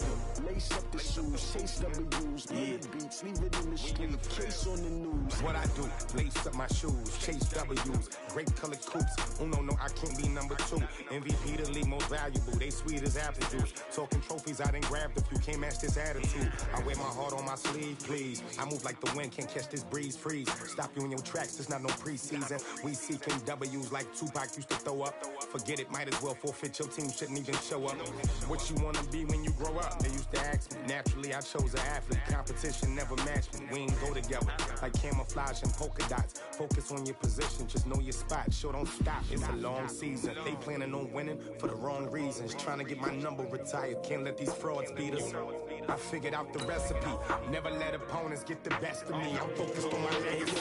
do. Lace up the shoes, chase W's, the beats, leave it in the street, case on the news. What I do, lace up my shoes, chase W's, great colored coops. No, I can't be number 2. MVP the league most valuable, they sweet as apple juice. Talking trophies, I done grabbed a few, can't match this attitude. I wear my heart on my sleeve, please. I move like the wind, can't catch this breeze, freeze. Stop you in your tracks, it's not no preseason. We seeking W's like Tupac used to throw up. Forget it, might as well forfeit, your team shouldn't even show up. What you wanna be when you grow up? They used to ask me. Naturally, I chose an athlete. Competition never matched me. We ain't go together like camouflage and polka dots. Focus on your position, just know your spot. Sure, don't stop, it's a long season. They planning on winning for the wrong reasons. Trying to get my number retired, can't let these frauds beat us. I figured out the recipe. Never let opponents get the best of me. I'm focused on my legacy.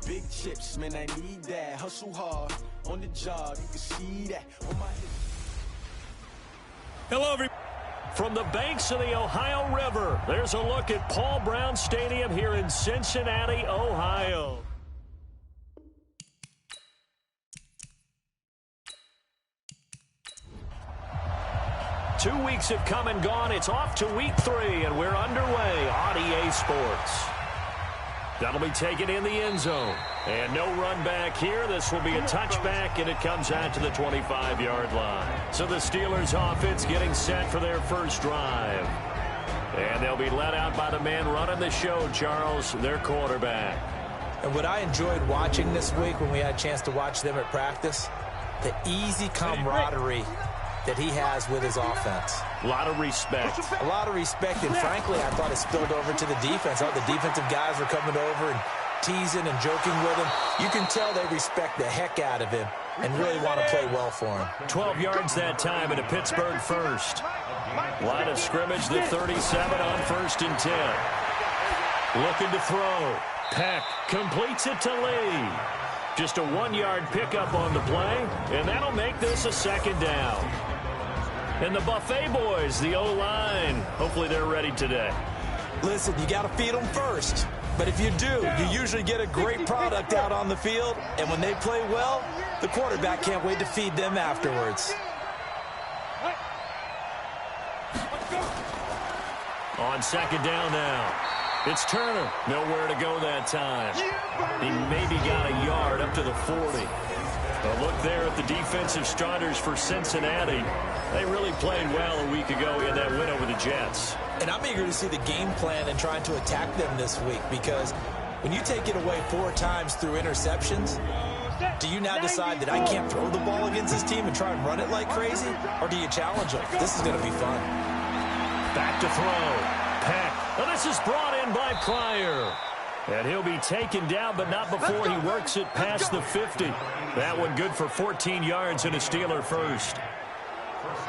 Big chips, man, I need that. Hustle hard on the job, you can see that on my hip. Hello, everybody. From the banks of the Ohio River, there's a look at Paul Brown Stadium here in Cincinnati, Ohio. Two weeks have come and gone. It's off to week 3, and we're underway on EA Sports. That'll be taken in the end zone. And no run back here. This will be a touchback, and it comes out to the 25-yard line. So the Steelers offense getting set for their first drive. And they'll be led out by the man running the show, Charles, their quarterback. And what I enjoyed watching this week when we had a chance to watch them at practice, the easy camaraderie that he has with his offense. A lot of respect. A lot of respect, and frankly, I thought it spilled over to the defense. All the defensive guys were coming over and teasing and joking with him. You can tell they respect the heck out of him and really want to play well for him. 12 yards that time and a Pittsburgh first. Line of scrimmage, the 37 on 1st and 10. Looking to throw. Peck completes it to Lee. Just a 1-yard pickup on the play, and that'll make this a 2nd down. And the Buffet boys, the O-line, hopefully they're ready today. Listen, you got to feed them first. But if you do, you usually get a great product out on the field. And when they play well, the quarterback can't wait to feed them afterwards. On 2nd down now. It's Turner. Nowhere to go that time. He maybe got a yard up to the 40. A look there at the defensive starters for Cincinnati. They really played well a week ago in that win over the Jets. And I'm eager to see the game plan and trying to attack them this week, because when you take it away 4 times through interceptions, do you now decide that I can't throw the ball against this team and try and run it like crazy? Or do you challenge them? This is going to be fun. Back to throw. Peck. Well, this is brought in by Pryor. And he'll be taken down, but not before he works it past the 50. That one good for 14 yards and a Steeler first.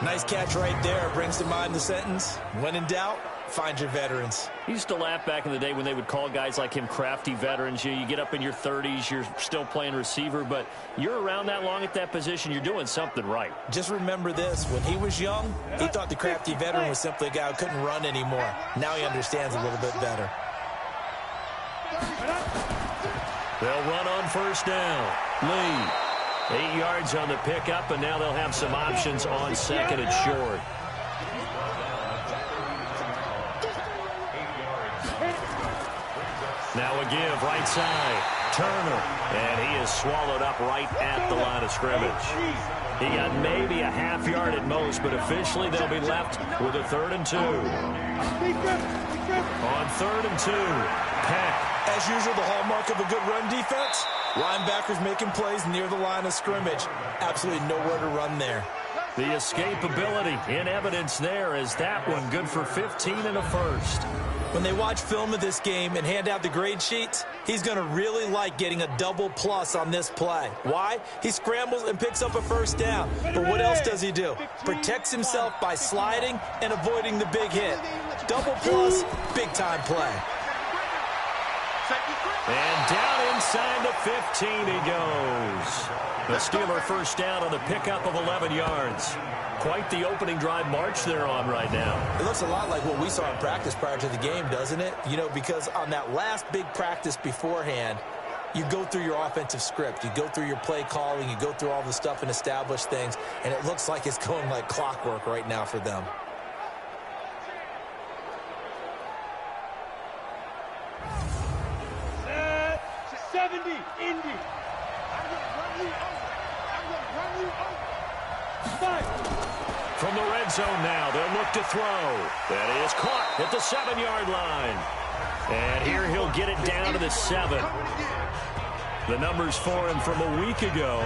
Nice catch right there. Brings to mind the sentence, when in doubt, find your veterans. He used to laugh back in the day when they would call guys like him crafty veterans. You get up in your 30s, you're still playing receiver, but you're around that long at that position, you're doing something right. Just remember this. When he was young, he thought the crafty veteran was simply a guy who couldn't run anymore. Now he understands a little bit better. They'll run on 1st down. Lee. 8 yards on the pickup, and now they'll have some options on 2nd and short. Now a give, right side. Turner, and he is swallowed up right at the line of scrimmage. He got maybe a half yard at most, but officially they'll be left with a 3rd and 2. On 3rd and 2, Peck. As usual, the hallmark of a good run defense, linebackers making plays near the line of scrimmage. Absolutely nowhere to run there. The escapability in evidence there, as that one good for 15 and a first. When they watch film of this game and hand out the grade sheets, he's going to really like getting a double plus on this play. Why? He scrambles and picks up a 1st down. But what else does he do? Protects himself by sliding and avoiding the big hit. Double plus, big-time play. And down inside the 15 he goes. The Steeler first down on the pickup of 11 yards. Quite the opening drive march they're on right now. It looks a lot like what we saw in practice prior to the game, doesn't it? You know, because on that last big practice beforehand, you go through your offensive script. You go through your play calling. You go through all the stuff and establish things. And it looks like it's going like clockwork right now for them. 70, Indy. I'm going to run you over. I'm going to run you over. Fight. From the red zone now, they'll look to throw. That is caught at the 7-yard line. And here he'll get it down to the 7. The numbers for him from a week ago: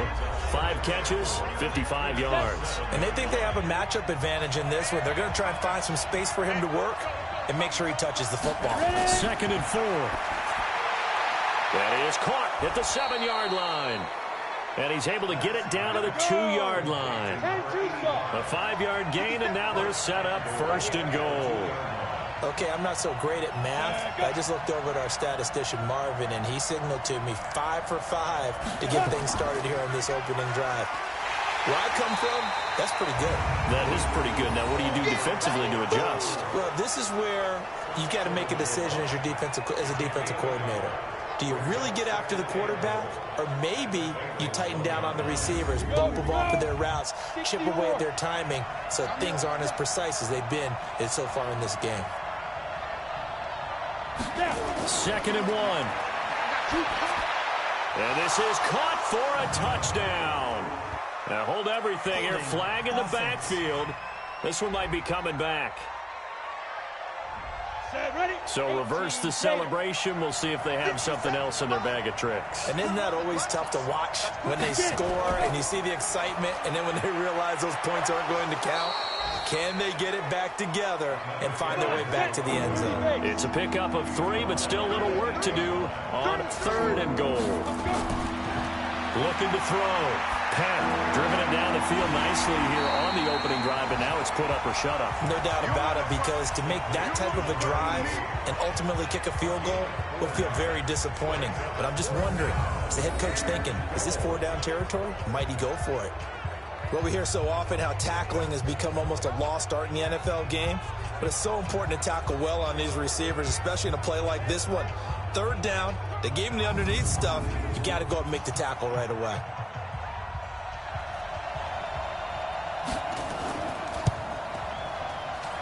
5 catches, 55 yards. And they think they have a matchup advantage in this one. They're going to try and find some space for him to work and make sure he touches the football. 2nd and 4. That is caught at the 7-yard line. And he's able to get it down to the 2-yard line. A 5-yard gain, and now they're set up 1st and goal. Okay, I'm not so great at math. I just looked over at our statistician, Marvin, and he signaled to me 5 for 5 to get things started here on this opening drive. Where I come from, that's pretty good. That is pretty good. Now, what do you do defensively to adjust? Well, this is where you've got to make a decision as a defensive coordinator. Do you really get after the quarterback? Or maybe you tighten down on the receivers, bump them off of their routes, chip away at their timing so things aren't as precise as they've been so far in this game. 2nd and 1. And this is caught for a touchdown. Now hold everything here. Flag in the backfield. This one might be coming back. So reverse the celebration. We'll see if they have something else in their bag of tricks. And isn't that always tough to watch when they score and you see the excitement, and then when they realize those points aren't going to count? Can they get it back together and find their way back to the end zone? It's a pickup of 3, but still a little work to do on 3rd and goal. Looking to throw. Penn driven it down the field nicely here on the opening drive, and now it's put up or shut up. No doubt about it, because to make that type of a drive and ultimately kick a field goal would feel very disappointing. But I'm just wondering, is the head coach thinking, is this 4-down territory? Might he go for it? Well, we hear so often how tackling has become almost a lost art in the NFL game, but it's so important to tackle well on these receivers, especially in a play like this one. 3rd down, they gave him the underneath stuff. You got to go up and make the tackle right away.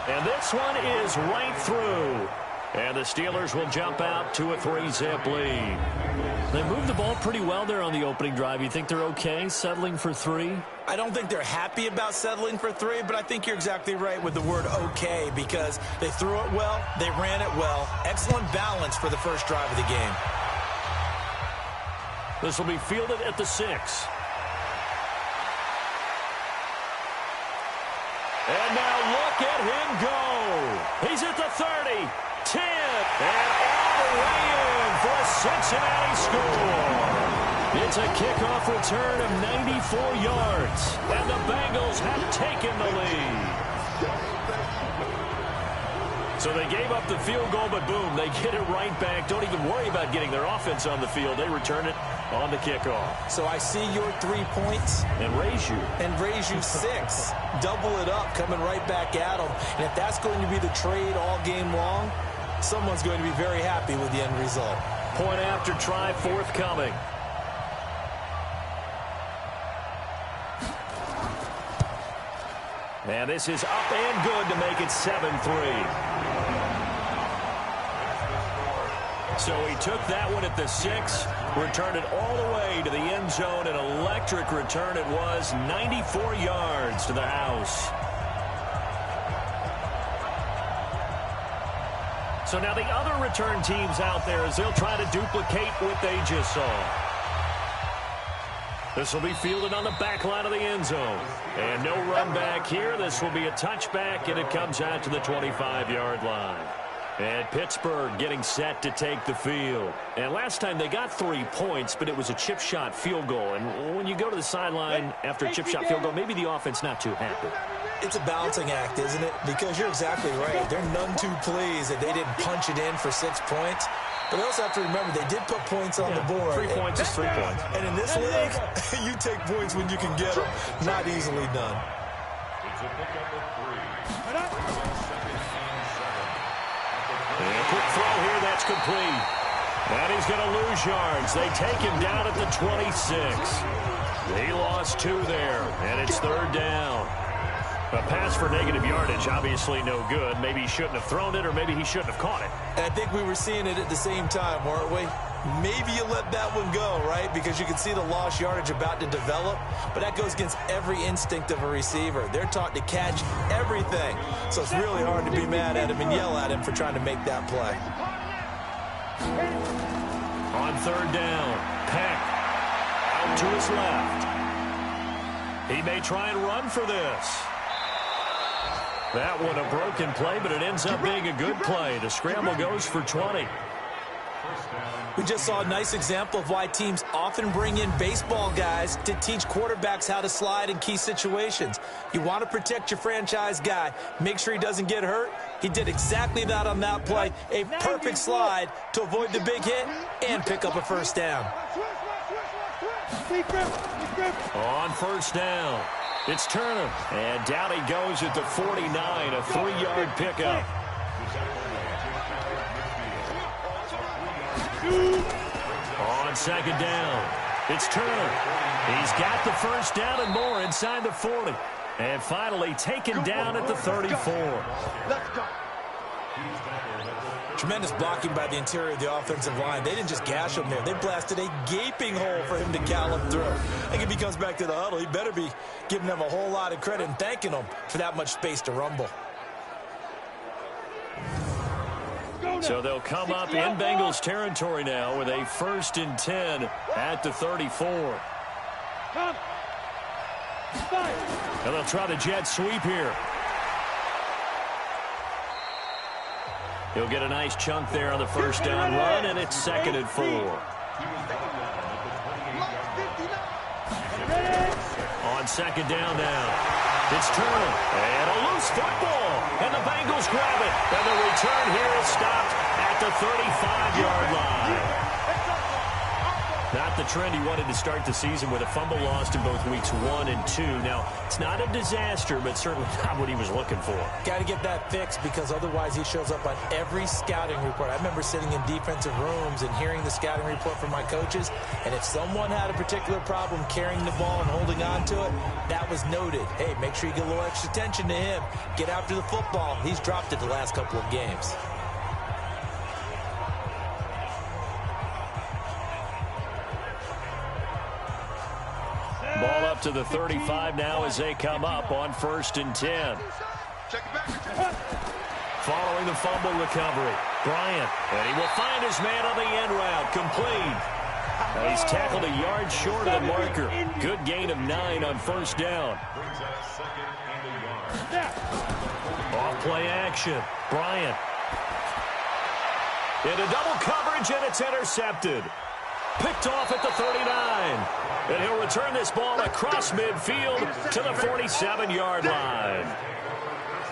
And this one is right through. And the Steelers will jump out to a 3-zip lead. They moved the ball pretty well there on the opening drive. You think they're okay settling for 3? I don't think they're happy about settling for 3, but I think you're exactly right with the word okay, because they threw it well, they ran it well. Excellent balance for the first drive of the game. This will be fielded at the 6. And now look at him go. He's at the 30, 10, and all the way in for a Cincinnati score. It's a kickoff return of 94 yards, and the Bengals have taken the lead. So they gave up the field goal, but boom, they get it right back. Don't even worry about getting their offense on the field. They return it on the kickoff. So I see your 3 points. And raise you. And raise you 6. Double it up, coming right back at them. And if that's going to be the trade all game long, someone's going to be very happy with the end result. Point after try forthcoming. And this is up and good to make it 7-3. So he took that one at the 6, returned it all the way to the end zone. An electric return it was, 94 yards to the house. So now the other return teams out there, as they'll try to duplicate what they just saw. This will be fielded on the back line of the end zone. And no run back here. This will be a touchback, and it comes out to the 25-yard line. And Pittsburgh getting set to take the field. And last time they got 3 points, but it was a chip shot field goal. And when you go to the sideline after a chip shot field goal, maybe the offense not too happy. It's a balancing act, isn't it? Because you're exactly right. They're none too pleased that they didn't punch it in for 6 points. But they also have to remember they did put points on the board. 3 points is 3 points. And in this league, you take points when you can get them. Not easily done. And a quick throw here, that's complete. And he's going to lose yards. They take him down at the 26. He lost 2 there, and it's 3rd down. A pass for negative yardage, obviously no good. Maybe he shouldn't have thrown it, or maybe he shouldn't have caught it. And I think we were seeing it at the same time, weren't we? Maybe you let that one go, right? Because you can see the lost yardage about to develop. But that goes against every instinct of a receiver. They're taught to catch everything. So it's really hard to be mad at him and yell at him for trying to make that play. On third down, Peck out to his left. He may try and run for this. That one a broken play, but it ends up being a good play. The scramble goes for 20. We just saw a nice example of why teams often bring in baseball guys to teach quarterbacks how to slide in key situations. You want to protect your franchise guy. Make sure he doesn't get hurt. He did exactly that on that play. A perfect slide to avoid the big hit and pick up a first down. On first down, it's Turner. And down he goes at the 49, a 3-yard pickup. On second down, it's Turner. He's got the first down and more inside the 40. And finally taken down at the 34. Let's go. Tremendous blocking by the interior of the offensive line. They didn't just gash him there. They blasted a gaping hole for him to gallop through. I think if he comes back to the huddle, he better be giving them a whole lot of credit and thanking them for that much space to rumble. So they'll come up in Bengals territory now with a 1st and 10 at the 34. And they'll try the jet sweep here. He'll get a nice chunk there on the first down run, and it's 2nd and 4. On second down now. It's Turner, and a loose football, and the Bengals grab it. And the return here is stopped at the 35-yard line. Not the trend he wanted to start the season with a fumble lost in both weeks 1 and 2. Now, it's not a disaster, but certainly not what he was looking for. Got to get that fixed because otherwise he shows up on every scouting report. I remember sitting in defensive rooms and hearing the scouting report from my coaches, and if someone had a particular problem carrying the ball and holding on to it, that was noted. Hey, make sure you get a little extra attention to him. Get after the football. He's dropped it the last couple of games. Ball up to the 35 now as they come up on 1st and 10. Following the fumble recovery, Bryant, and he will find his man on the end route, complete. And he's tackled a yard short of the marker. Good gain of 9 on 1st down. Off play action, Bryant. Into double coverage, and it's intercepted. Picked off at the 39. And he'll return this ball across midfield to the 47-yard line.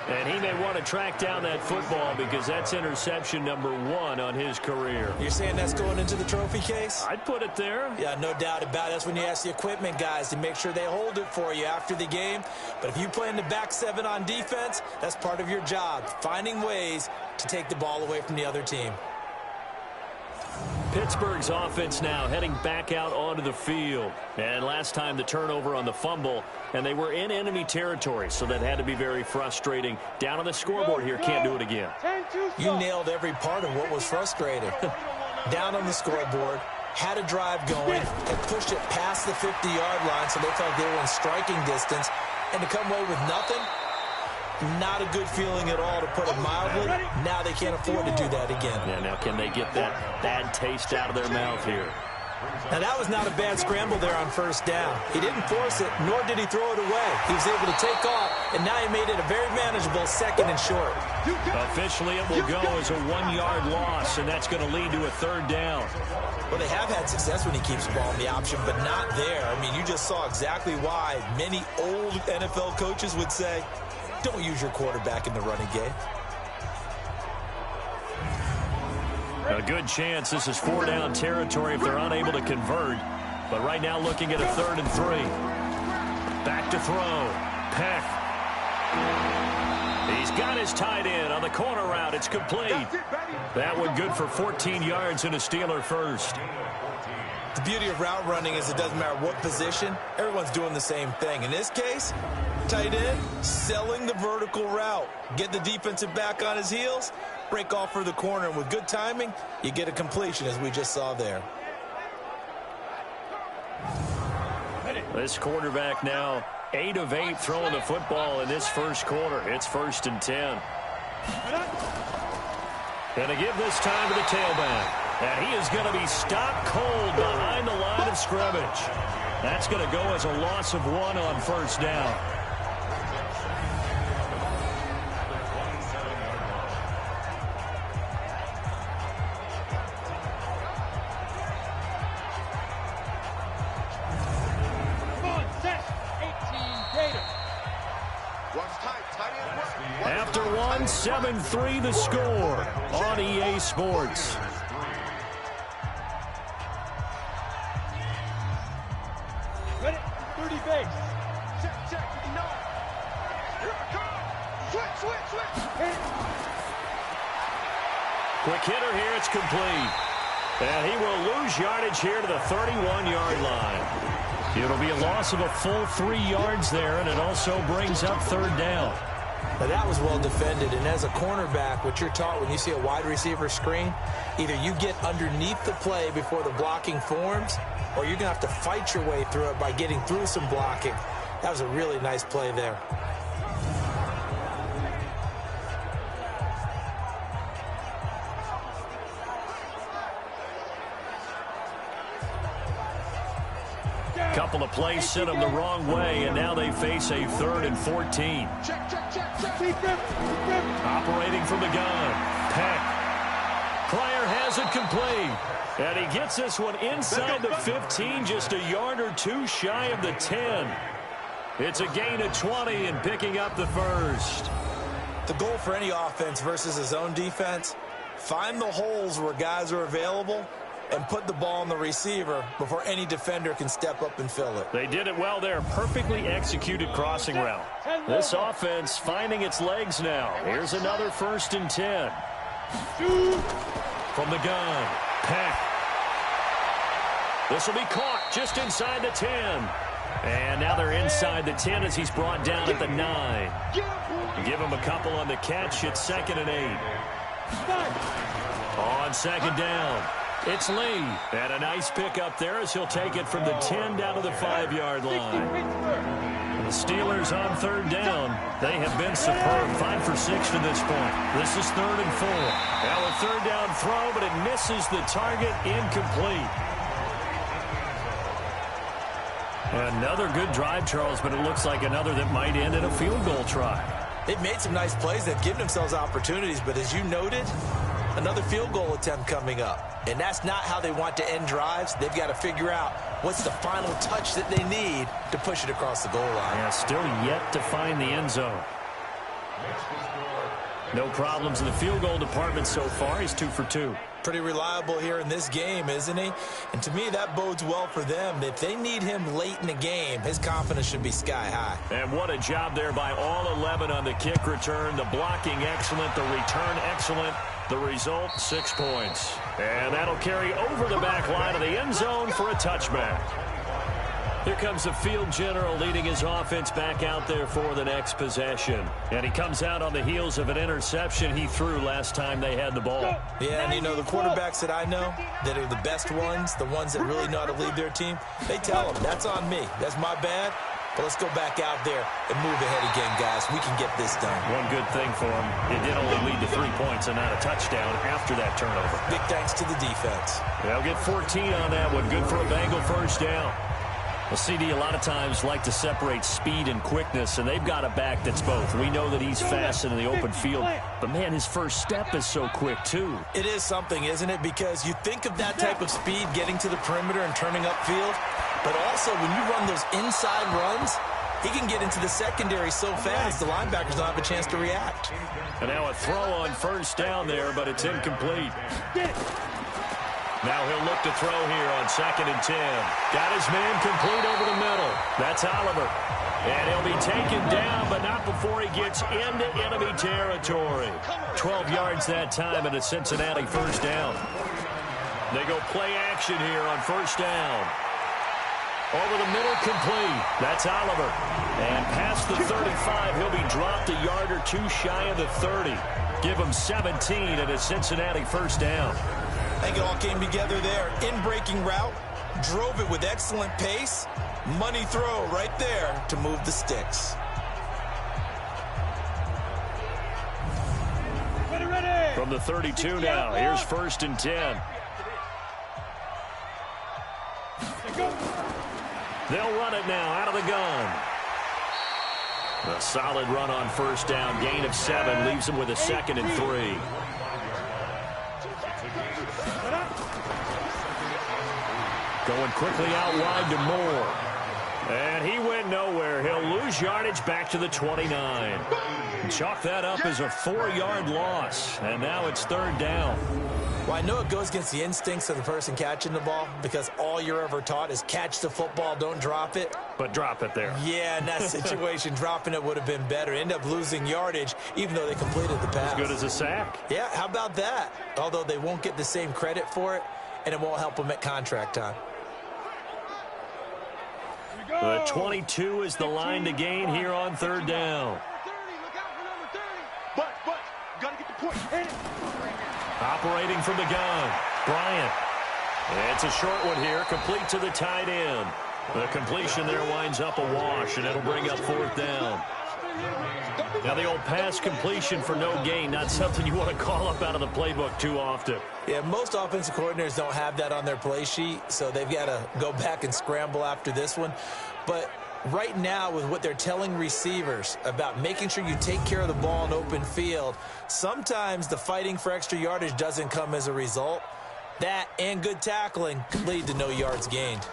And he may want to track down that football because that's interception number 1 on his career. You're saying that's going into the trophy case? I'd put it there. Yeah, no doubt about it. That's when you ask the equipment guys to make sure they hold it for you after the game. But if you play in the back 7 on defense, that's part of your job, finding ways to take the ball away from the other team. Pittsburgh's offense now heading back out onto the field. And last time the turnover on the fumble, and they were in enemy territory, so that had to be very frustrating. Down on the scoreboard here, can't do it again. You nailed every part of what was frustrating. Down on the scoreboard, had a drive going, and pushed it past the 50-yard line so they felt they were in striking distance, and to come away with nothing, not a good feeling at all, to put it mildly. Now they can't afford to do that again. Yeah, now can they get that bad taste out of their mouth here? Now that was not a bad scramble there on 1st down. He didn't force it, nor did he throw it away. He was able to take off, and now he made it a very manageable 2nd and short. Officially, it will go as a 1-yard loss, and that's going to lead to a 3rd down. Well, they have had success when he keeps the ball in the option, but not there. I mean, you just saw exactly why many old NFL coaches would say, don't use your quarterback in the running game. A good chance this is 4-down territory if they're unable to convert. But right now looking at a 3rd and 3. Back to throw. Peck. He's got his tight end on the corner route. It's complete. That one good for 14 yards and a Steeler first. The beauty of route running is it doesn't matter what position. Everyone's doing the same thing. In this case, tight end, selling the vertical route. Get the defensive back on his heels, break off for the corner, and with good timing, you get a completion as we just saw there. This quarterback now 8 of 8 throwing the football in this first quarter. It's 1st and 10. Going to give this time to the tailback. And he is going to be stopped cold behind the line of scrimmage. That's going to go as a loss of 1 on 1st down. After 1, 7-3 the score on EA Sports. Ready? 30 base. Check. No. Here I come. Switch. Quick hitter here. It's complete. And he will lose yardage here to the 31-yard line. It'll be a loss of a full 3 yards there, and it also brings up 3rd down. Now that was well defended, and as a cornerback, what you're taught when you see a wide receiver screen, either you get underneath the play before the blocking forms, or you're going to have to fight your way through it by getting through some blocking. That was a really nice play there. Couple of plays sent them the wrong way, and now they face a 3rd and 14. Check. Operating from the gun. Peck. Pryor has it complete. And he gets this one inside the 15, just a yard or 2 shy of the 10. It's a gain of 20 and picking up the 1st. The goal for any offense versus a zone defense, find the holes where guys are available and put the ball on the receiver before any defender can step up and fill it. They did it well there. Perfectly executed crossing route. This offense finding its legs now. Here's another 1st and 10. From the gun. Peck. This will be caught just inside the 10. And now they're inside the 10 as he's brought down at the 9. Give him a couple on the catch. It's 2nd and 8. On 2nd down. It's Lee. And a nice pickup there as he'll take it from the 10 down to the 5-yard line. The Steelers on 3rd down. They have been superb. 5 for 6 to this point. This is 3rd and 4. Now a 3rd down throw, but it misses the target. Incomplete. Another good drive, Charles, but it looks like another that might end in a field goal try. They've made some nice plays. They've given themselves opportunities, but as you noted, another field goal attempt coming up. And that's not how they want to end drives. They've got to figure out what's the final touch that they need to push it across the goal line. Yeah, still yet to find the end zone. No problems in the field goal department so far. He's 2 for 2. Pretty reliable here in this game, isn't he? And to me, that bodes well for them. If they need him late in the game, his confidence should be sky high. And what a job there by all 11 on the kick return. The blocking excellent, the return excellent. The result, 6 points. And that'll carry over the back line of the end zone for a touchback. Here comes the field general leading his offense back out there for the next possession. And he comes out on the heels of an interception he threw last time they had the ball. Yeah, and you know, the quarterbacks that I know that are the best ones, the ones that really know how to lead their team, they tell them, that's on me. That's my bad. But let's go back out there and move ahead again, guys. We can get this done. One good thing for him, it did only lead to 3 points and not a touchdown after that turnover. Big thanks to the defense. They'll get 14 on that one. Good for a Bengal 1st down. Well, CD, a lot of times like to separate speed and quickness, and they've got a back that's both. We know that he's fast in the open field, but, man, his first step is so quick, too. It is something, isn't it? Because you think of that type of speed getting to the perimeter and turning upfield, but also when you run those inside runs, he can get into the secondary so fast the linebackers don't have a chance to react. And now a throw on 1st down there, but it's incomplete. Now he'll look to throw here on 2nd and 10. Got his man complete over the middle. That's Oliver. And he'll be taken down, but not before he gets into enemy territory. 12 yards that time, and a Cincinnati 1st down. They go play action here on 1st down. Over the middle, complete. That's Oliver. And past the 35, he'll be dropped a yard or two shy of the 30. Give him 17 and a Cincinnati first down. I think it all came together there. In-breaking route, drove it with excellent pace. Money throw right there to move the sticks. From the 32 now, here's 1st and 10. They'll run it now out of the gun. A solid run on 1st down. Gain of 7 leaves them with a 2nd and 3. Going quickly out wide to Moore. And he went nowhere. He'll lose yardage back to the 29. Chalk that up as a 4-yard loss. And now it's 3rd down. Well, I know it goes against the instincts of the person catching the ball because all you're ever taught is catch the football, don't drop it. But drop it there. Yeah, in that situation, dropping it would have been better. End up losing yardage, even though they completed the pass. As good as a sack. Yeah, how about that? Although they won't get the same credit for it, and it won't help them at contract time. The 22 is the line to gain here on 3rd down. But, gotta get the point. Operating from the gun, Bryant. It's a short one here, complete to the tight end. The completion there winds up a wash, and it'll bring up 4th down. Now the old pass completion for no gain, not something you want to call up out of the playbook too often. Yeah, most offensive coordinators don't have that on their play sheet, so they've got to go back and scramble after this one. But right now, with what they're telling receivers about making sure you take care of the ball in open field, sometimes the fighting for extra yardage doesn't come as a result. That and good tackling could lead to no yards gained.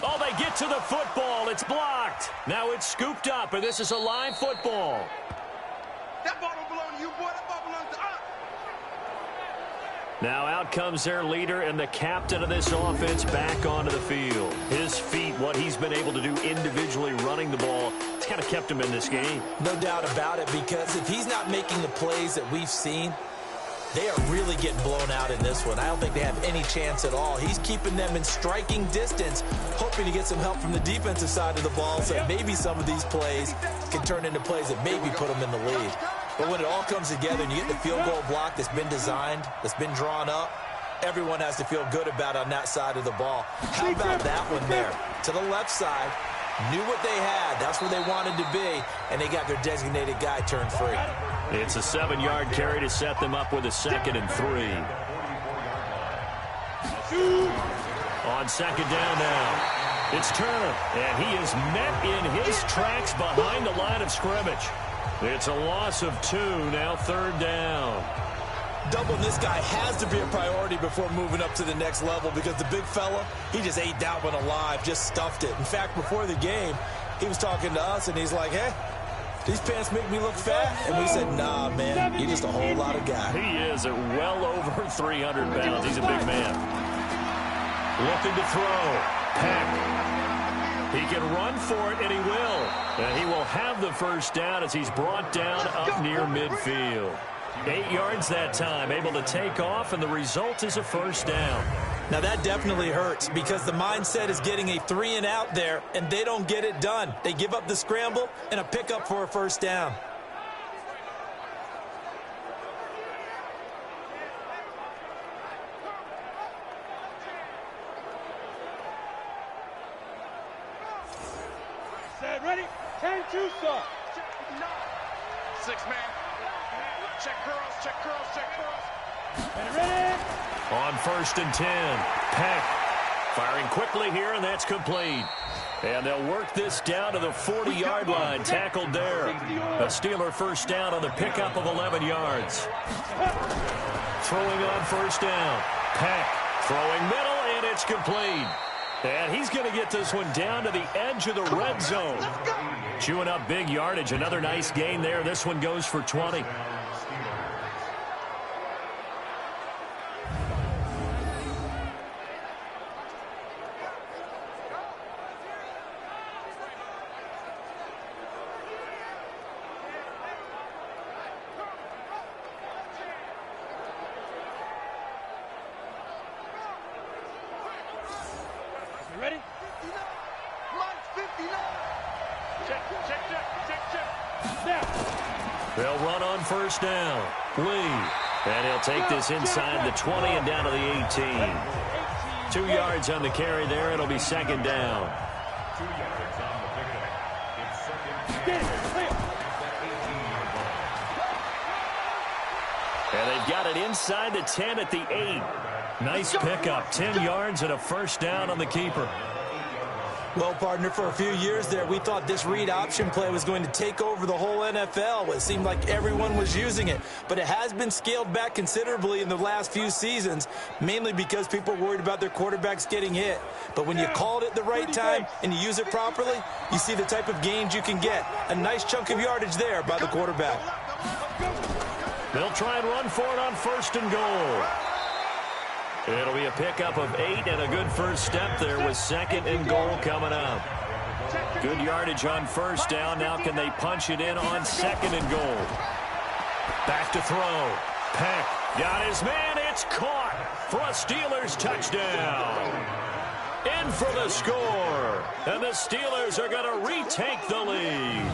Oh, they get to the football. It's blocked. Now it's scooped up, and this is a live football. That ball don't belong to you, boy. That ball belongs to us. Now out comes their leader and the captain of this offense back onto the field. His feet, what he's been able to do individually running the ball, it's kind of kept him in this game. No doubt about it, because if he's not making the plays that we've seen, they are really getting blown out in this one. I don't think they have any chance at all. He's keeping them in striking distance, hoping to get some help from the defensive side of the ball so that maybe some of these plays can turn into plays that maybe put them in the lead. But when it all comes together and you get the field goal block that's been designed, that's been drawn up, everyone has to feel good about on that side of the ball. How about that one there? To the left side, knew what they had. That's where they wanted to be, and they got their designated guy turned free. It's a 7-yard carry to set them up with a 2nd and 3. On 2nd down now, it's Turner, and he is met in his tracks behind the line of scrimmage. It's a loss of 2, now 3rd down. Doubling this guy has to be a priority before moving up to the next level, because the big fella, he just ate that one alive, just stuffed it. In fact, before the game, he was talking to us, and he's like, hey, these pants make me look fat? And we said, nah, man, you're just a whole lot of guy. He is at well over 300 pounds. He's a big man. Looking to throw. Peck. He can run for it, and he will. And he will have the first down as he's brought down up near midfield. 8 yards that time, able to take off, and the result is a first down. Now that definitely hurts, because the mindset is getting a 3-and-out there, and they don't get it done. They give up the scramble and a pickup for a first down. Set, ready? 10-2, sir. 6 man. Check curls, check curls, check curls. Ready? On 1st and 10, Peck firing quickly here, and that's complete. And they'll work this down to the 40-yard line, tackled there. A Steeler first down on the pickup of 11 yards. Throwing on 1st down, Peck throwing middle, and it's complete. And he's going to get this one down to the edge of the red zone. Chewing up big yardage, another nice gain there. This one goes for 20. Ready? They'll run on first down. Lee. And he'll take this inside the 20 and down to the 18. 2 yards on the carry there. It'll be second down. And they've got it inside the 10 at the 8. Nice pickup. 10 yards and a first down on the keeper. Well, partner, for a few years there, we thought this read option play was going to take over the whole NFL. It seemed like everyone was using it. But it has been scaled back considerably in the last few seasons, mainly because people are worried about their quarterbacks getting hit. But when you call it at the right time and you use it properly, you see the type of gains you can get. A nice chunk of yardage there by the quarterback. They'll try and run for it on first and goal. It'll be a pickup of 8 and a good first step there with second and goal coming up. Good yardage on first down. Now can they punch it in on second and goal? Back to throw. Peck got his man. It's caught for a Steelers touchdown. In for the score. And the Steelers are going to retake the lead.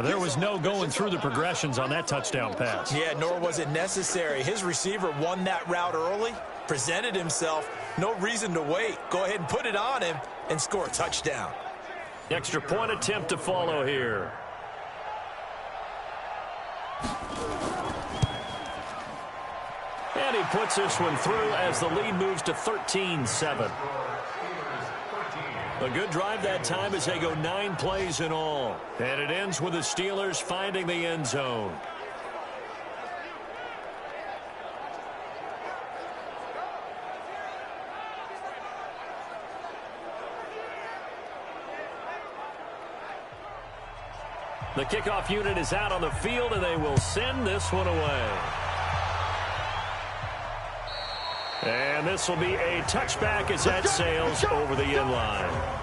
There was no going through the progressions on that touchdown pass. Yeah, nor was it necessary. His receiver won that route early, presented himself, no reason to wait. Go ahead and put it on him and score a touchdown. Extra point attempt to follow here. And he puts this one through as the lead moves to 13-7. A good drive that time as they go 9 plays in all. And it ends with the Steelers finding the end zone. The kickoff unit is out on the field, and they will send this one away. And this will be a touchback as that sails over the end line.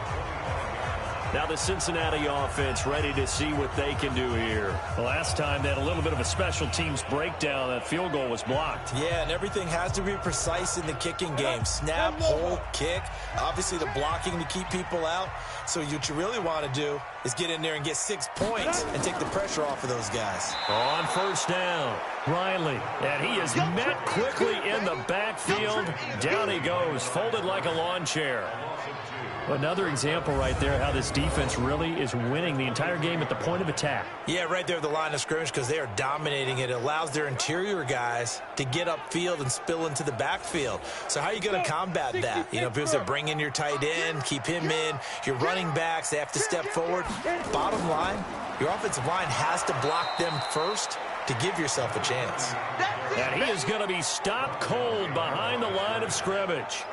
Now the Cincinnati offense ready to see what they can do here. The last time they had a little bit of a special teams breakdown. That field goal was blocked. Yeah, and everything has to be precise in the kicking game. Snap, hold, kick. Obviously the blocking to keep people out. So what you really want to do is get in there and get 6 points and take the pressure off of those guys. On first down, Riley. And he is met quickly in the backfield. Down he goes, folded like a lawn chair. Another example right there how this defense really is winning the entire game at the point of attack. Yeah, right there at the line of scrimmage because they are dominating it. It allows their interior guys to get upfield and spill into the backfield. So how are you going to combat that? You know, because they bring in your tight end, keep him in. Your running backs, they have to step forward. Bottom line, your offensive line has to block them first to give yourself a chance. And he is going to be stopped cold behind the line of scrimmage.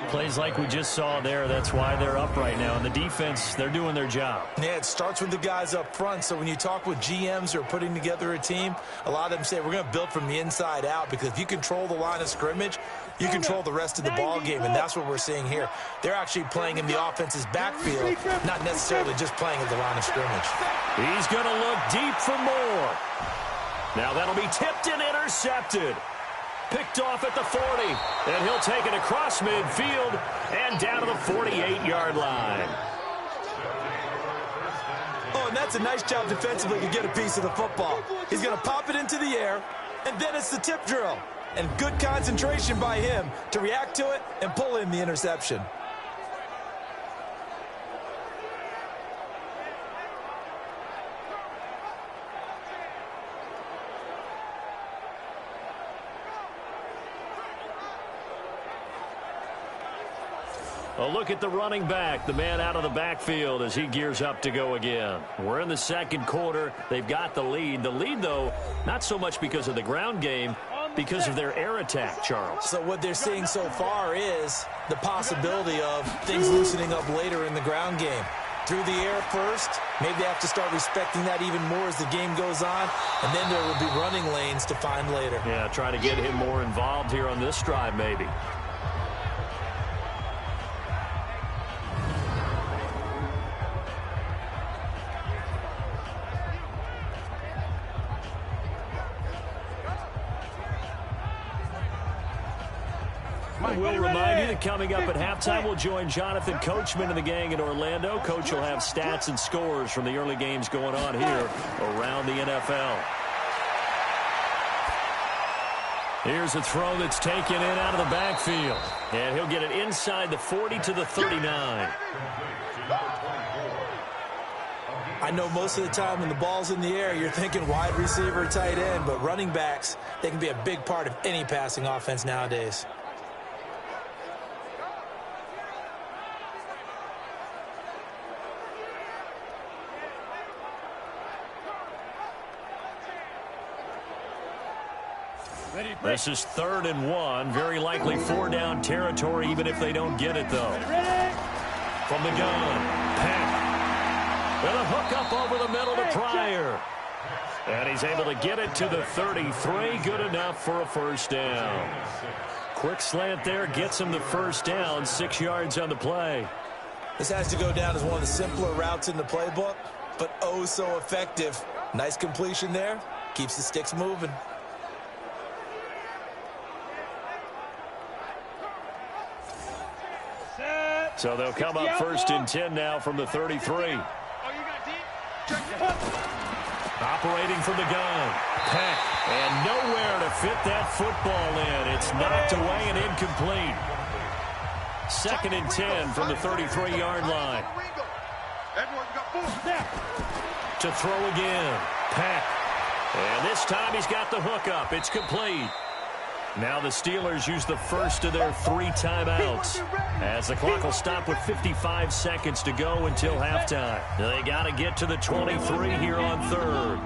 Plays like we just saw there. That's why they're up right now. And the defense, they're doing their job. Yeah, it starts with the guys up front. So when you talk with GMs who are putting together a team, a lot of them say we're going to build from the inside out because if you control the line of scrimmage, you control the rest of the ball game. And that's what we're seeing here. They're actually playing in the offense's backfield, not necessarily just playing at the line of scrimmage. He's going to look deep for more. Now that'll be tipped and intercepted. Picked off at the 40, and he'll take it across midfield and down to the 48-yard line. Oh, and that's a nice job defensively to get a piece of the football. He's going to pop it into the air, and then it's the tip drill. And good concentration by him to react to it and pull in the interception. A look at the running back, the man out of the backfield as he gears up to go again. We're in the second quarter. They've got the lead. The lead, though, not so much because of the ground game, because of their air attack, Charles. So what they're seeing so far is the possibility of things loosening up later in the ground game. Through the air first, maybe they have to start respecting that even more as the game goes on, and then there will be running lanes to find later. Yeah, try to get him more involved here on this drive, maybe. We'll remind you that coming up at halftime, we'll join Jonathan Coachman and the gang in Orlando. Coach will have stats and scores from the early games going on here around the NFL. Here's a throw that's taken in out of the backfield. And he'll get it inside the 40 to the 39. I know most of the time when the ball's in the air, you're thinking wide receiver, tight end, but running backs, they can be a big part of any passing offense nowadays. This is 3rd and 1. Very likely 4-down territory, even if they don't get it, though. From the gun, Peck. With a hook up over the middle to Pryor. And he's able to get it to the 33. Good enough for a first down. Quick slant there gets him the first down. 6 yards on the play. This has to go down as one of the simpler routes in the playbook, but oh so effective. Nice completion there. Keeps the sticks moving. So they'll come up 1st and 10 now from the 33. Operating from the gun. Peck. And nowhere to fit that football in. It's knocked away and incomplete. 2nd and 10 from the 33-yard line. To throw again. Peck. And this time he's got the hook up. It's complete. Now the Steelers use the first of their 3 timeouts as the clock will stop with 55 seconds to go until halftime. They got to get to the 23 here on 3rd.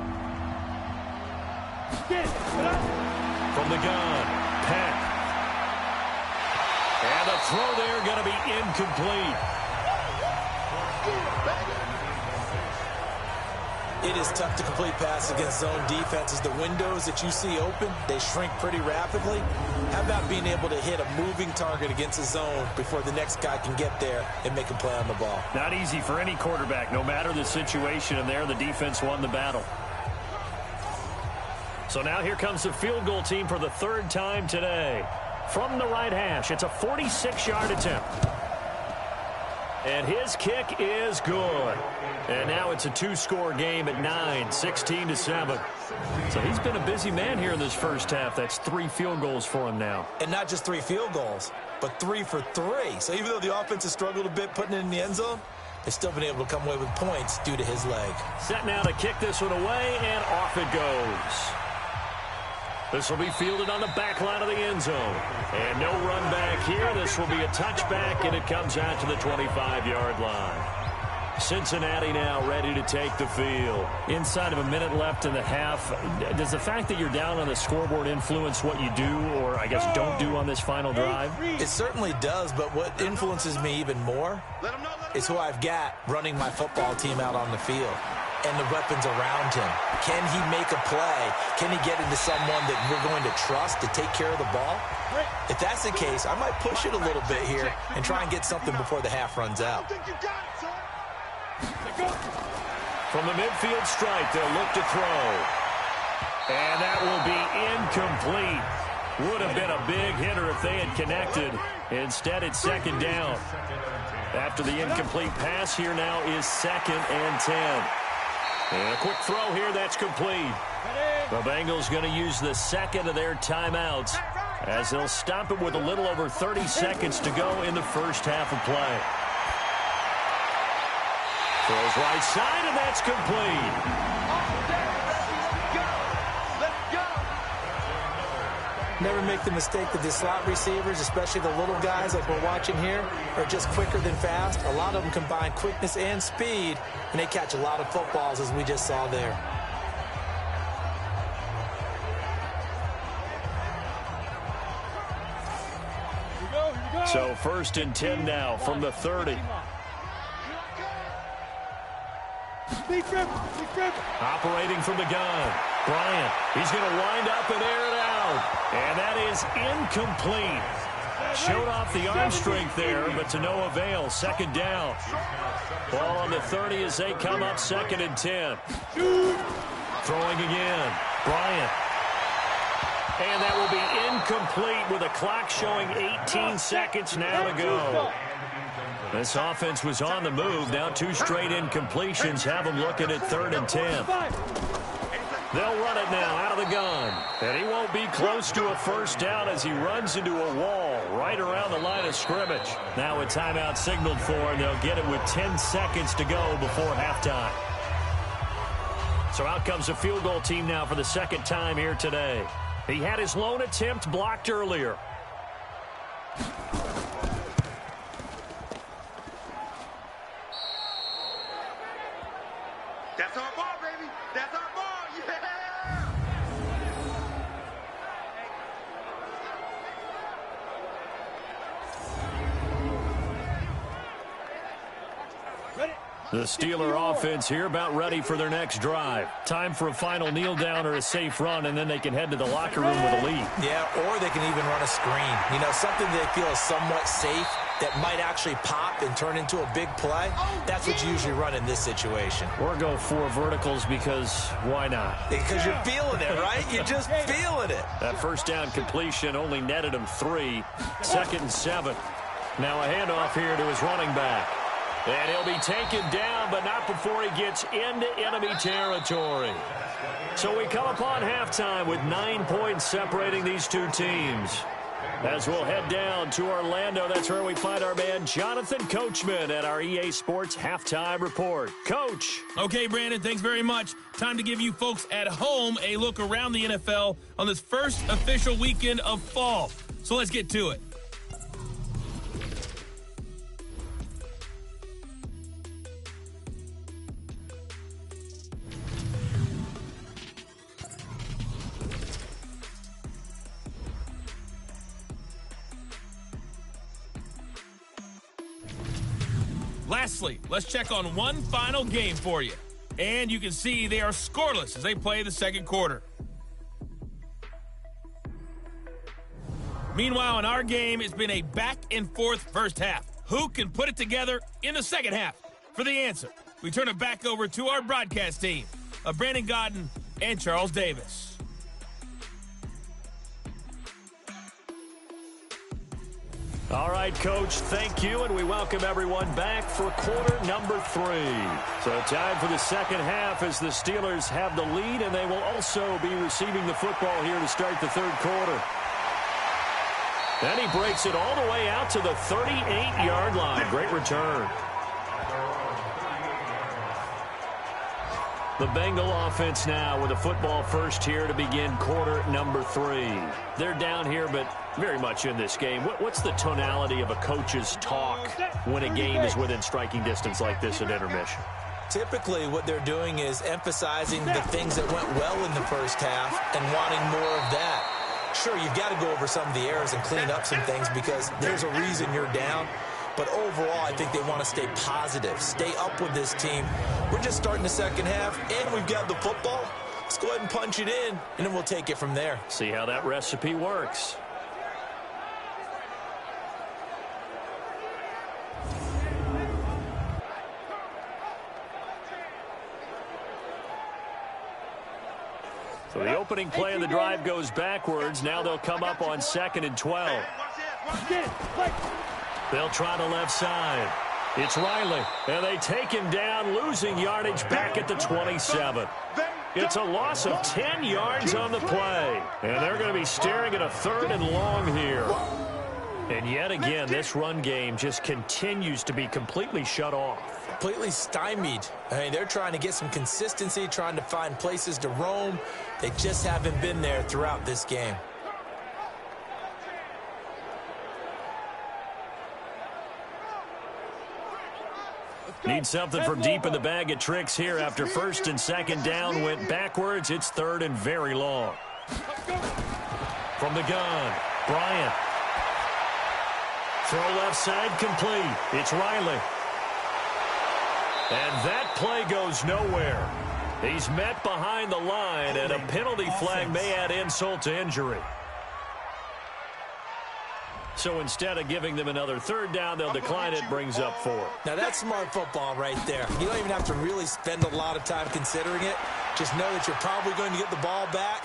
From the gun, Peck. And the throw there going to be incomplete. It is tough to complete pass against zone defenses. The windows that you see open, they shrink pretty rapidly. How about being able to hit a moving target against a zone before the next guy can get there and make a play on the ball? Not easy for any quarterback, no matter the situation, and there the defense won the battle. So now here comes the field goal team for the 3rd time today. From the right hash, it's a 46-yard attempt. And his kick is good. And now it's a 2-score game at 9, 16-7. So he's been a busy man here in this first half. That's 3 field goals for him now. And not just 3 field goals, but 3 for 3. So even though the offense has struggled a bit putting it in the end zone, they've still been able to come away with points due to his leg. Set now to kick this one away, and off it goes. This will be fielded on the back line of the end zone. And no run back here. This will be a touchback, and it comes out to the 25-yard line. Cincinnati now ready to take the field. Inside of a minute left in the half, does the fact that you're down on the scoreboard influence what you do, or I guess don't do on this final drive? It certainly does, but what influences me even more is who I've got running my football team out on the field and the weapons around him. Can he make a play? Can he get into someone that we're going to trust to take care of the ball? If that's the case, I might push it a little bit here and try and get something before the half runs out. From the midfield stripe, they'll look to throw. And that will be incomplete. Would have been a big hitter if they had connected. Instead, it's 2nd down. After the incomplete pass, here now is 2nd and 10. And a quick throw here, that's complete. The Bengals going to use the 2nd of their timeouts as they'll stop it with a little over 30 seconds to go in the first half of play. Throws right side, and that's complete. Never make the mistake that the slot receivers, especially the little guys like we're watching here, are just quicker than fast. A lot of them combine quickness and speed, and they catch a lot of footballs, as we just saw there. So 1st and 10 now from the 30. Operating from the gun. Bryant, he's going to wind up and air it out. And that is incomplete. Showed off the arm strength there, but to no avail. 2nd down. Ball on the 30 as they come up 2nd and 10. Throwing again. Bryant. And that will be incomplete with a clock showing 18 seconds now to go. This offense was on the move. Now 2 straight incompletions have them looking at 3rd and 10. They'll run it now out of the gun. And he won't be close to a first down as he runs into a wall right around the line of scrimmage. Now a timeout signaled for, and they'll get it with 10 seconds to go before halftime. So out comes a field goal team now for the second time here today. He had his lone attempt blocked earlier. That's our ball, baby. That's our ball. Yeah! The Steeler offense here about ready for their next drive. Time for a final kneel down or a safe run, and then they can head to the locker room with a lead. Yeah, or they can even run a screen. You know, something they feel is somewhat safe that might actually pop and turn into a big play. That's what you usually run in this situation. Or go 4 verticals because why not? Because you're feeling it, right? You're just feeling it. That first down completion only netted him 3. 2nd and 7. Now a handoff here to his running back. And he'll be taken down, but not before he gets into enemy territory. So we come upon halftime with 9 points separating these two teams. As we'll head down to Orlando, that's where we find our man Jonathan Coachman at our EA Sports Halftime Report. Coach. Okay, Brandon, thanks very much. Time to give you folks at home a look around the NFL on this first official weekend of fall. So let's get to it. Lastly, let's check on one final game for you. And you can see they are scoreless as they play the second quarter. Meanwhile, in our game, it's been a back-and-forth first half. Who can put it together in the second half? For the answer, we turn it back over to our broadcast team of Brandon Gaudin and Charles Davis. All right, Coach, thank you, and we welcome everyone back for quarter number 3. So time for the second half as the Steelers have the lead, and they will also be receiving the football here to start the third quarter. And he breaks it all the way out to the 38-yard line. Great return. The Bengal offense now with a football first here to begin quarter number 3. They're down here, but very much in this game. What's the tonality of a coach's talk when a game is within striking distance like this at intermission? Typically, what they're doing is emphasizing the things that went well in the first half and wanting more of that. Sure, you've got to go over some of the errors and clean up some things because there's a reason you're down. But overall, I think they want to stay positive, stay up with this team. We're just starting the second half, and we've got the football. Let's go ahead and punch it in, and then we'll take it from there. See how that recipe works. So the opening play of the drive goes backwards. Now they'll come up on 2nd and 12. They'll try the left side. It's Riley, and they take him down, losing yardage back at the 27. It's a loss of 10 yards on the play, and they're going to be staring at a 3rd and long here. And yet again, this run game just continues to be completely shut off. Completely stymied. I mean, they're trying to get some consistency, trying to find places to roam. They just haven't been there throughout this game. Need something from deep in the bag of tricks here after 1st and 2nd down went backwards. It's 3rd and very long. From the gun, Bryant. Throw left side complete. It's Riley. And that play goes nowhere. He's met behind the line, and a penalty flag may add insult to injury. So instead of giving them another 3rd down, they'll decline it, brings up 4. Now that's smart football right there. You don't even have to really spend a lot of time considering it. Just know that you're probably going to get the ball back,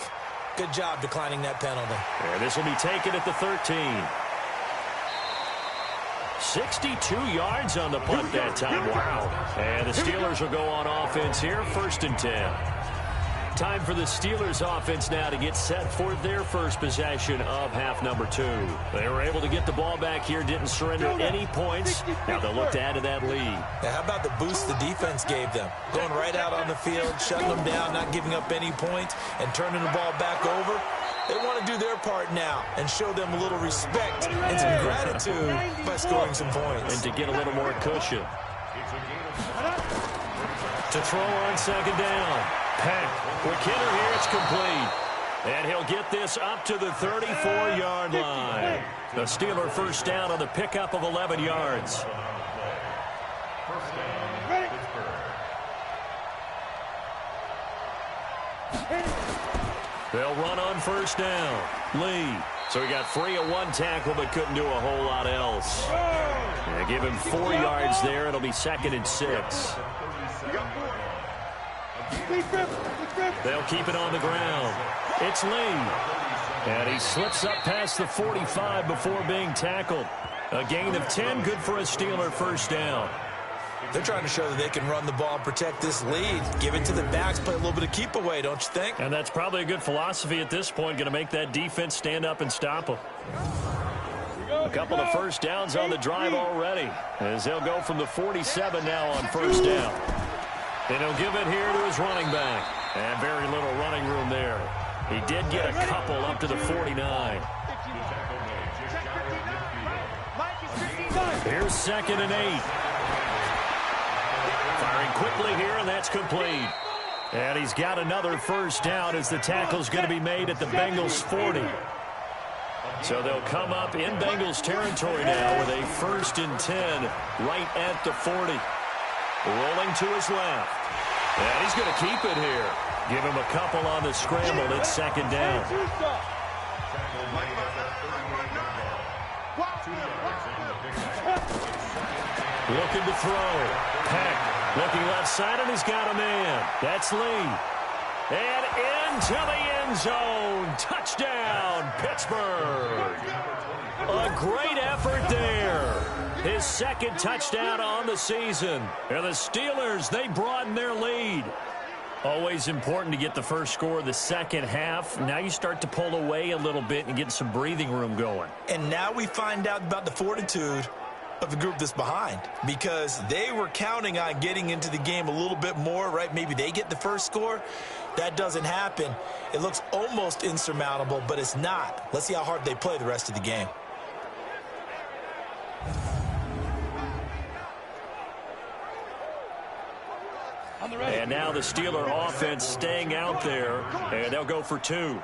Good job declining that penalty. And this will be taken at the 13. 62 yards on the punt that time. Wow. And the Steelers will go on offense here, 1st and 10. Time for the Steelers offense now to get set for their first possession of half number 2. They were able to get the ball back here, didn't surrender any points. Now they'll look to add to that lead. Now, how about the boost the defense gave them? Going right out on the field, shutting them down, not giving up any points, and turning the ball back over. They want to do their part now and show them a little respect and some gratitude by scoring some points. And to get a little more cushion. To throw on 2nd down. Peck with Kidder here, it's complete. And he'll get this up to the 34-yard line. The Steeler first down on the pickup of 11 yards. They'll run on 1st down. Lee. So he got free of 1 tackle but couldn't do a whole lot else. They give him 4 yards there. It'll be 2nd and 6. They'll keep it on the ground. It's Lee. And he slips up past the 45 before being tackled. A gain of 10, good for a Steeler first down. They're trying to show that they can run the ball and protect this lead. Give it to the backs, play a little bit of keep away, don't you think? And that's probably a good philosophy at this point, going to make that defense stand up and stop them. A couple of first downs on the drive already, as they'll go from the 47 now on 1st down. And he'll give it here to his running back. And very little running room there. He did get a couple up to the 49. Here's 2nd and 8. Firing quickly here, and that's complete. And he's got another first down as the tackle's going to be made at the Bengals 40. So they'll come up in Bengals territory now with a 1st and 10 right at the 40. Rolling to his left. And he's going to keep it here. Give him a couple on the scramble. It's 2nd down. Looking to throw. Peck looking left side, and he's got a man. That's Lee. And into the end zone. Touchdown, Pittsburgh. A great effort there. His 2nd touchdown on the season. And the Steelers, they broaden their lead. Always important to get the first score of the second half. Now you start to pull away a little bit and get some breathing room going. And now we find out about the fortitude of the group that's behind, because they were counting on getting into the game a little bit more, right? Maybe they get the first score. That doesn't happen. It looks almost insurmountable, but it's not. Let's see how hard they play the rest of the game. And now the Steeler offense staying out there, and they'll go for 2.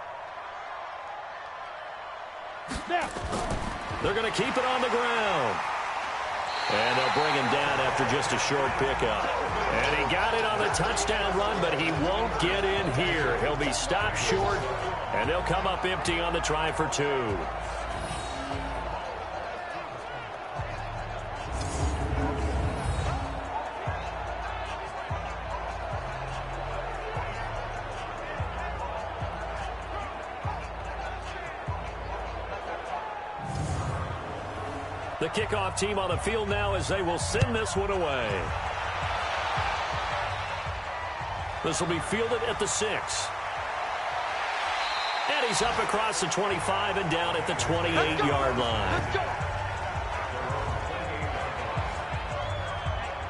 They're going to keep it on the ground. And they'll bring him down after just a short pickup. And he got it on the touchdown run, but he won't get in here. He'll be stopped short, and they'll come up empty on the try for 2. The kickoff team on the field now as they will send this one away. This will be fielded at the 6. And he's up across the 25 and down at the 28-yard line.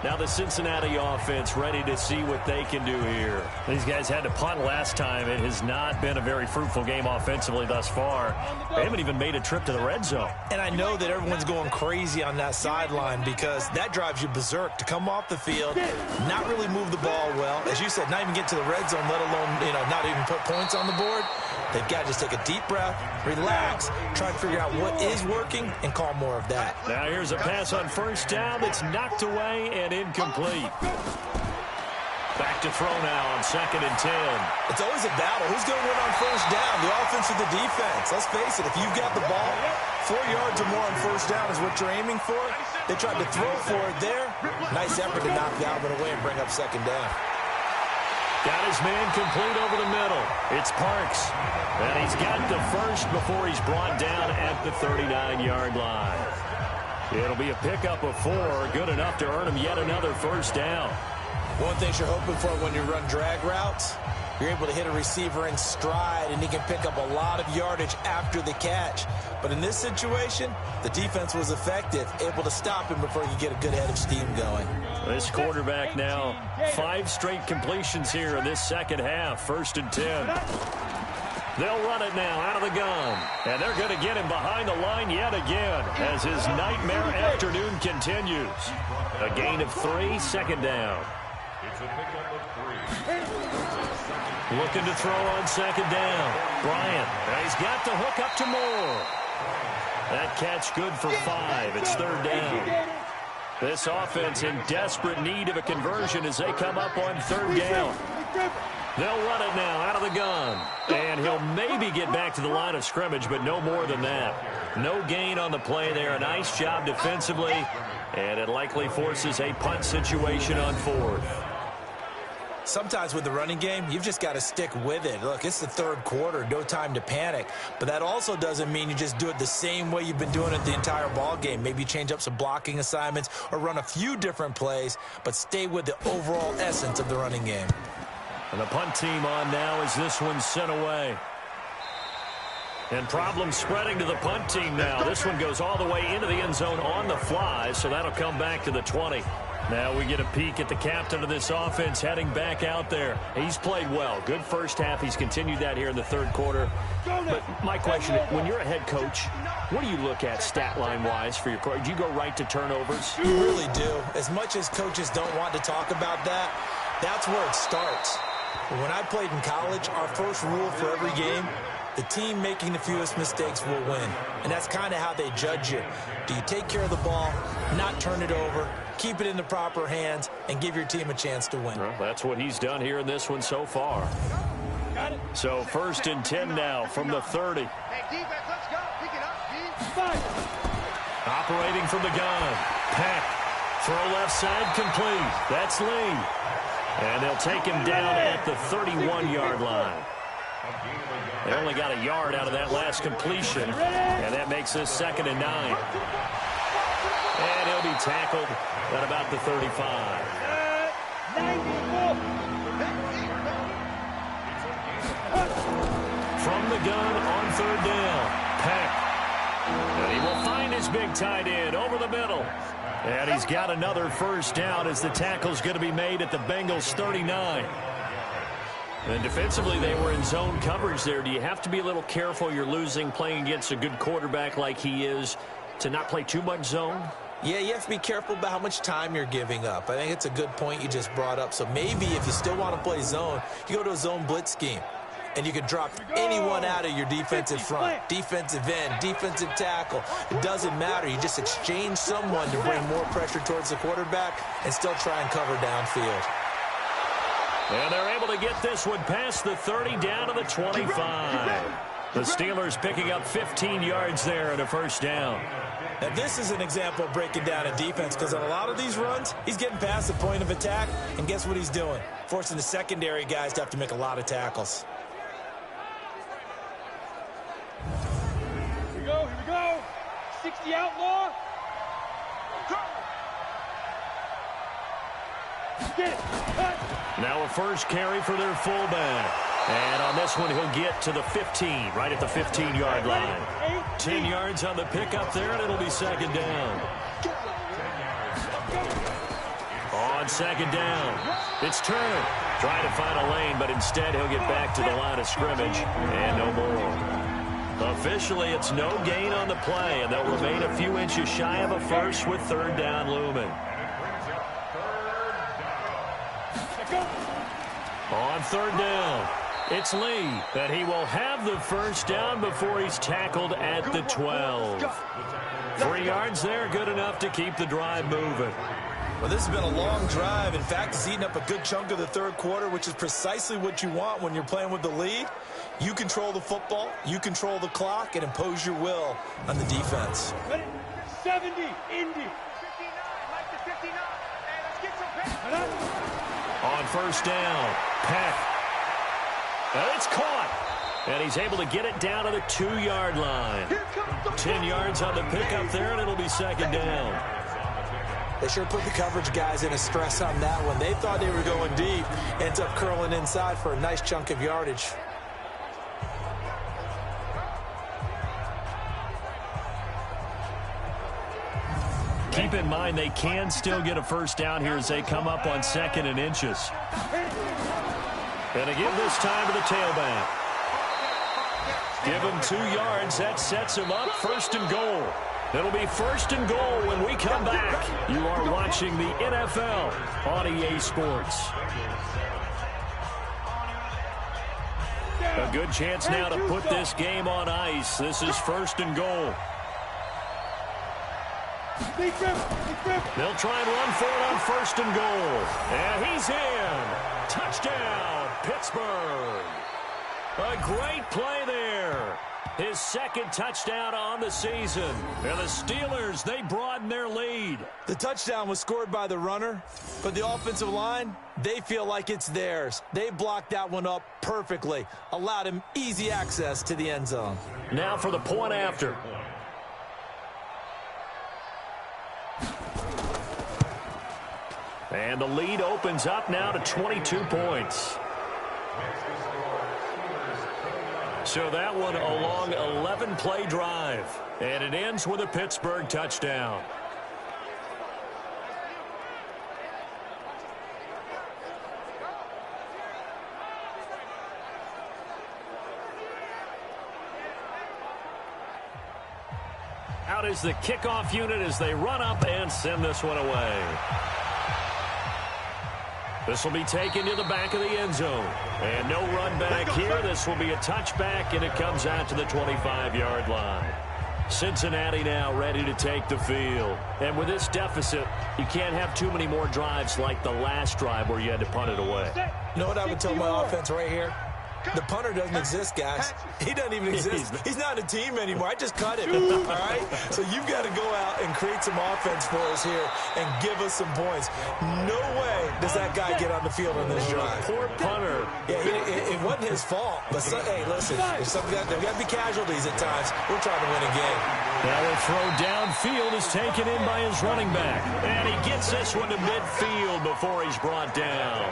Now the Cincinnati offense ready to see what they can do here. These guys had to punt last time. It has not been a very fruitful game offensively thus far. They haven't even made a trip to the red zone. And I know that everyone's going crazy on that sideline because that drives you berserk to come off the field, not really move the ball well. As you said, not even get to the red zone, let alone, not even put points on the board. They've got to just take a deep breath, relax, try to figure out what is working, and call more of that. Now here's a pass on first down that's knocked away and incomplete. Back to throw now on 2nd and 10. It's always a battle. Who's going to win on first down, the offense or the defense? Let's face it, if you've got the ball, 4 yards or more on first down is what you're aiming for. They tried to throw for it there. Nice effort to knock Dalvin away and bring up 2nd down. Got his man complete over the middle. It's Parks. And he's got the first before he's brought down at the 39-yard line. It'll be a pickup of 4, good enough to earn him yet another first down. One thing you're hoping for when you run drag routes, you're able to hit a receiver in stride, and he can pick up a lot of yardage after the catch. But in this situation, the defense was effective, able to stop him before he could get a good head of steam going. This quarterback now, 5 straight completions here in this second half, 1st and 10. They'll run it now out of the gun. And they're going to get him behind the line yet again as his nightmare afternoon continues. A gain of 3, second down. Looking to throw on second down. Bryant, and he's got the hook up to Moore. That catch good for 5. It's 3rd down. This offense in desperate need of a conversion as they come up on 3rd down. They'll run it now out of the gun. And he'll maybe get back to the line of scrimmage, but no more than that. No gain on the play there. A nice job defensively. And it likely forces a punt situation on 4th. Sometimes with the running game, you've just got to stick with it. Look, it's the 3rd quarter, no time to panic. But that also doesn't mean you just do it the same way you've been doing it the entire ball game. Maybe change up some blocking assignments or run a few different plays, but stay with the overall essence of the running game. And the punt team on now as this one's sent away. And problems spreading to the punt team now. This one goes all the way into the end zone on the fly, so that'll come back to the 20. Now we get a peek at the captain of this offense heading back out there. He's played well. Good first half. He's continued that here in the 3rd quarter. But my question, when you're a head coach, what do you look at stat line-wise for your coach? Do you go right to turnovers? You really do. As much as coaches don't want to talk about that, that's where it starts. When I played in college, our first rule for every game, the team making the fewest mistakes will win. And that's kind of how they judge you. Do you take care of the ball, not turn it over, keep it in the proper hands, and give your team a chance to win? Well, that's what he's done here in this one so far. So 1st and 10 now from the 30. Hey, defense, let's go. Pick it up, D. Operating from the gun. Peck. Throw left side complete. That's Lee. And they'll take him down at the 31-yard line. They only got a yard out of that last completion, and that makes this 2nd and 9. And he'll be tackled at about the 35. From the gun on 3rd down, Peck. And he will find his big tight end over the middle. And he's got another first down as the tackle's going to be made at the Bengals' 39. And defensively, they were in zone coverage there. Do you have to be a little careful? You're losing, playing against a good quarterback like he is, to not play too much zone? Yeah, you have to be careful about how much time you're giving up. I think it's a good point you just brought up. So maybe if you still want to play zone, you go to a zone blitz scheme. And you can drop anyone out of your defensive front, defensive end, defensive tackle. It doesn't matter. You just exchange someone to bring more pressure towards the quarterback and still try and cover downfield. And they're able to get this one past the 30 down to the 25. The Steelers picking up 15 yards there and a first down. Now this is an example of breaking down a defense, because on a lot of these runs, he's getting past the point of attack, and guess what he's doing? Forcing the secondary guys to have to make a lot of tackles. Here we go. 60 outlaw. Go. Get it. Cut. Now a first carry for their fullback. And on this one, he'll get to the 15, right at the 15-yard line. 10 yards on the pickup there, and it'll be 2nd down. On 2nd down, it's Turner. Trying to find a lane, but instead he'll get back to the line of scrimmage, and no more. Officially, it's no gain on the play, and they'll remain a few inches shy of a first with 3rd down looming. On 3rd down, it's Lee, and he will have the first down before he's tackled at the 12. 3 yards there, good enough to keep the drive moving. Well, this has been a long drive. In fact, it's eaten up a good chunk of the 3rd quarter, which is precisely what you want when you're playing with the lead. You control the football, you control the clock, and impose your will on the defense. 70, Indy. 59, Mike to 59. Hey, let's get some pass. On 1st down, Peck. It's caught. And he's able to get it down to the 2-yard line. 10 yards on the pickup there, and it'll be second down. They sure put the coverage guys in a stress on that one. They thought they were going deep. Ends up curling inside for a nice chunk of yardage. Keep in mind they can still get a first down here as they come up on 2nd and inches. And again this time to the tailback. Give him 2 yards. That sets him up 1st and goal. It'll be 1st and goal when we come back. You are watching the NFL on EA Sports. A good chance now to put this game on ice. This is 1st and goal. They'll try and run for it on 1st and goal. And he's in. Touchdown, Pittsburgh. A great play there. His 2nd touchdown on the season. And the Steelers, they broaden their lead. The touchdown was scored by the runner, but the offensive line, they feel like it's theirs. They blocked that one up perfectly, allowed him easy access to the end zone. Now for the point after. And the lead opens up now to 22 points. So that one a long 11-play drive. And it ends with a Pittsburgh touchdown. Out is the kickoff unit as they run up and send this one away. This will be taken to the back of the end zone. And no run back here. This will be a touchback, and it comes out to the 25-yard line. Cincinnati now ready to take the field. And with this deficit, you can't have too many more drives like the last drive where you had to punt it away. You know what I would tell my offense right here? The punter doesn't exist, guys. He doesn't even exist. He's not a team anymore. I just cut him, all right? So you've got to go out and create some offense for us here and give us some points. No way does that guy get on the field on this drive. Poor punter. Yeah, it wasn't his fault. But, hey, listen, there's got to be casualties at times. We're trying to win a game. Now a throw downfield is taken in by his running back. And he gets this one to midfield before he's brought down.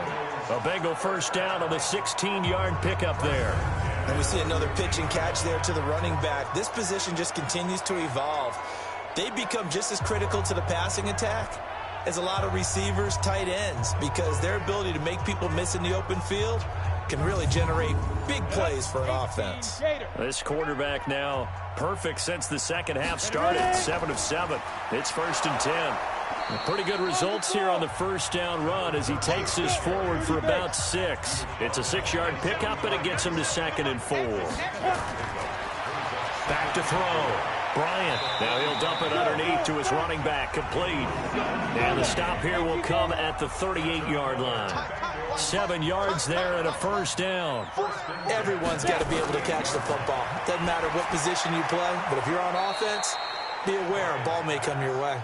A Bengal first down on the 16-yard pickup there. And we see another pitch and catch there to the running back. This position just continues to evolve. They become just as critical to the passing attack as a lot of receivers, tight ends, because their ability to make people miss in the open field can really generate big plays for an offense. This quarterback now perfect since the second half started. 7 of 7. It's 1st and 10. Pretty good results here on the first down run as he takes this forward for about 6. It's a 6-yard pickup, and it gets him to 2nd and 4. Back to throw. Bryant. Now he'll dump it underneath to his running back. Complete. And the stop here will come at the 38-yard line. 7 yards there and a first down. Everyone's got to be able to catch the football. Doesn't matter what position you play, but if you're on offense, be aware a ball may come your way.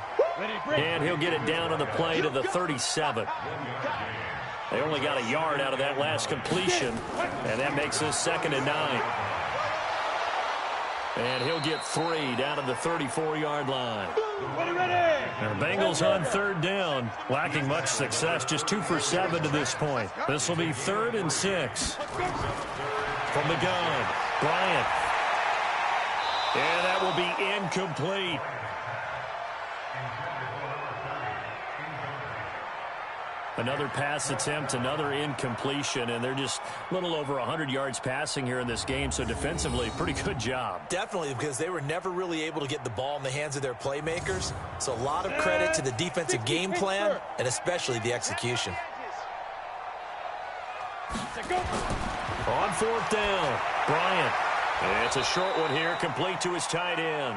And he'll get it down on the play to the 37. They only got a yard out of that last completion, and that makes this 2nd and 9. And he'll get 3 down to the 34-yard line. And the Bengals on 3rd down, lacking much success, just 2 for 7 to this point. This will be 3rd and 6. From the gun, Bryant. And that will be incomplete. Another pass attempt, another incompletion, and they're just a little over 100 yards passing here in this game, so defensively, pretty good job. Definitely, because they were never really able to get the ball in the hands of their playmakers, so a lot of credit to the defensive game plan, and especially the execution. On 4th down, Bryant. And it's a short one here, complete to his tight end.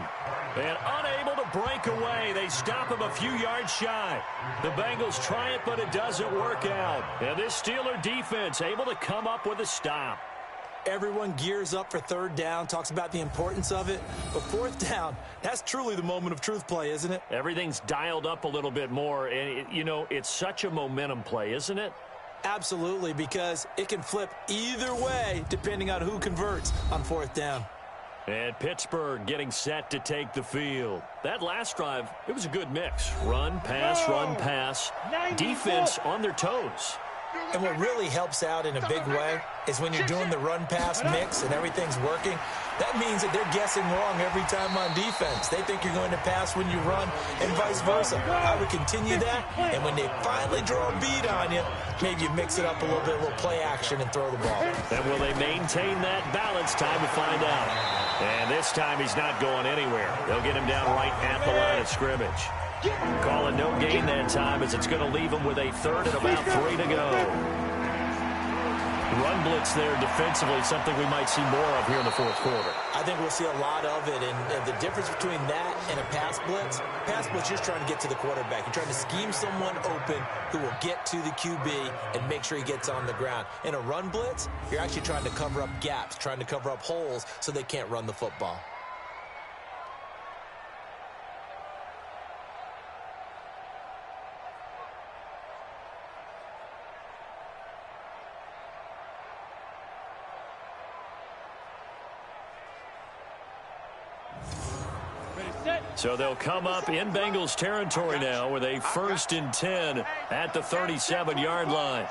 And unable to break away. They stop him a few yards shy. The Bengals try it, but it doesn't work out. And this Steeler defense able to come up with a stop. Everyone gears up for 3rd down, talks about the importance of it. But 4th down, that's truly the moment of truth play, isn't it? Everything's dialed up a little bit more. And, you know, it's such a momentum play, isn't it? Absolutely, because it can flip either way depending on who converts on 4th down. And Pittsburgh getting set to take the field. That last drive, it was a good mix. Run, pass, defense on their toes. And what really helps out in a big way is when you're doing the run-pass mix and everything's working, that means that they're guessing wrong every time on defense. They think you're going to pass when you run and vice versa. I would continue that, and when they finally draw a bead on you, maybe you mix it up a little bit, a little play action, and throw the ball. And will they maintain that balance? Time to find out. And this time he's not going anywhere. They'll get him down right at the line of scrimmage. Calling no gain that time as it's going to leave him with a 3rd and about 3 to go. Run blitz there defensively, something we might see more of here in the 4th quarter. I think we'll see a lot of it, and the difference between that and a pass blitz, you're just trying to get to the quarterback. You're trying to scheme someone open who will get to the QB and make sure he gets on the ground. In a run blitz, you're actually trying to cover up gaps, trying to cover up holes so they can't run the football. So they'll come up in Bengals territory now with a 1st and 10 at the 37-yard line.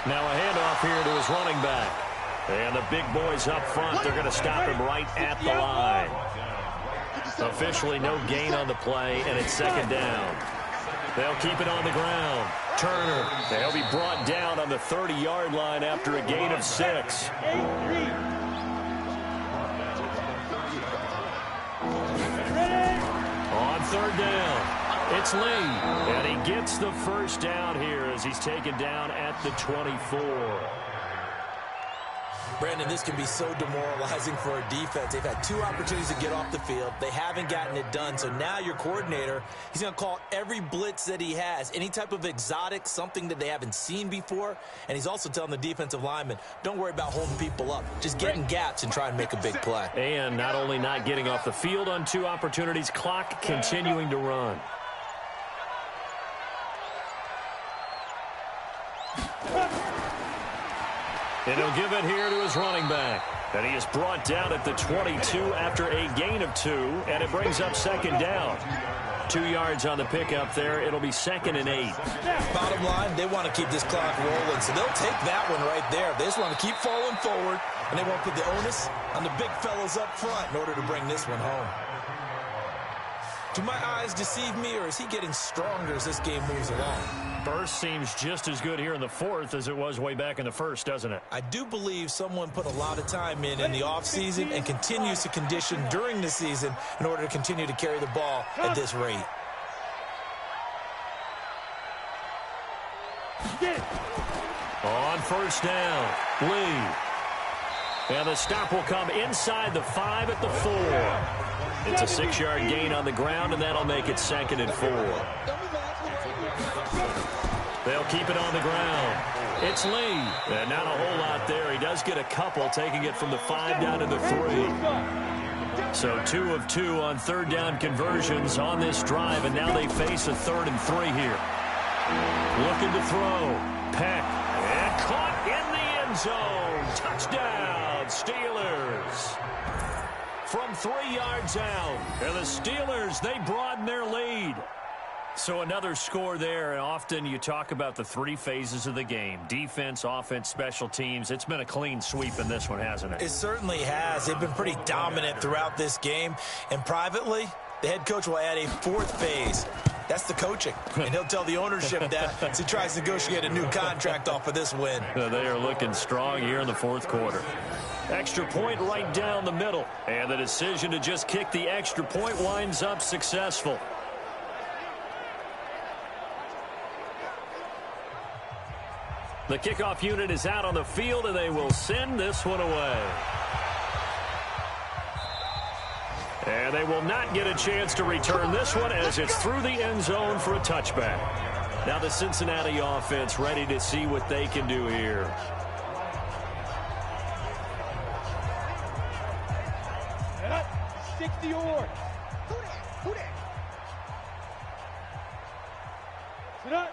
Now a handoff here to his running back. And the big boys up front, they're going to stop him right at the line. Officially no gain on the play, and it's 2nd down. They'll keep it on the ground. Turner, they'll be brought down on the 30-yard line after a gain of 6. On 3rd down, it's Lee, and he gets the 1st down here as he's taken down at the 24. Brandon, this can be so demoralizing for a defense. They've had 2 opportunities to get off the field. They haven't gotten it done. So now your coordinator, he's going to call every blitz that he has, any type of exotic, something that they haven't seen before. And he's also telling the defensive lineman, don't worry about holding people up. Just get in gaps and try and make a big play. And not only not getting off the field on 2 opportunities, clock continuing to run. And he'll give it here to his running back. And he is brought down at the 22 after a gain of 2, and it brings up 2nd down. 2 yards on the pickup there. It'll be 2nd and 8. Bottom line, they want to keep this clock rolling, so they'll take that one right there. They just want to keep falling forward, and they won't put the onus on the big fellas up front in order to bring this one home. Do my eyes deceive me, or is he getting stronger as this game moves along? Burst seems just as good here in the 4th as it was way back in the 1st, doesn't it? I do believe someone put a lot of time in the offseason and continues to condition during the season in order to continue to carry the ball at this rate. On 1st down, Lee. And the stop will come inside the 5 at the 4. It's a 6-yard gain on the ground, and that'll make it 2nd and 4. They'll keep it on the ground. It's Lee. And not a whole lot there. He does get a couple, taking it from the 5 down to the 3. So 2 of 2 on 3rd down conversions on this drive, and now they face a 3rd and 3 here. Looking to throw. Peck. And caught in the end zone. Touchdown, Steelers. From 3 yards out. And the Steelers, they broaden their lead. So another score there, and often you talk about the 3 phases of the game. Defense, offense, special teams. It's been a clean sweep in this one, hasn't it? It certainly has. They've been pretty dominant throughout this game. And privately, the head coach will add a 4th phase. That's the coaching. And he'll tell the ownership that as he tries to negotiate a new contract off of this win. They are looking strong here in the 4th quarter. Extra point right down the middle. And the decision to just kick the extra point winds up successful. The kickoff unit is out on the field, and they will send this one away. And they will not get a chance to return this one as it's through the end zone for a touchback. Now the Cincinnati offense ready to see what they can do here. Stick the oar. Sit up.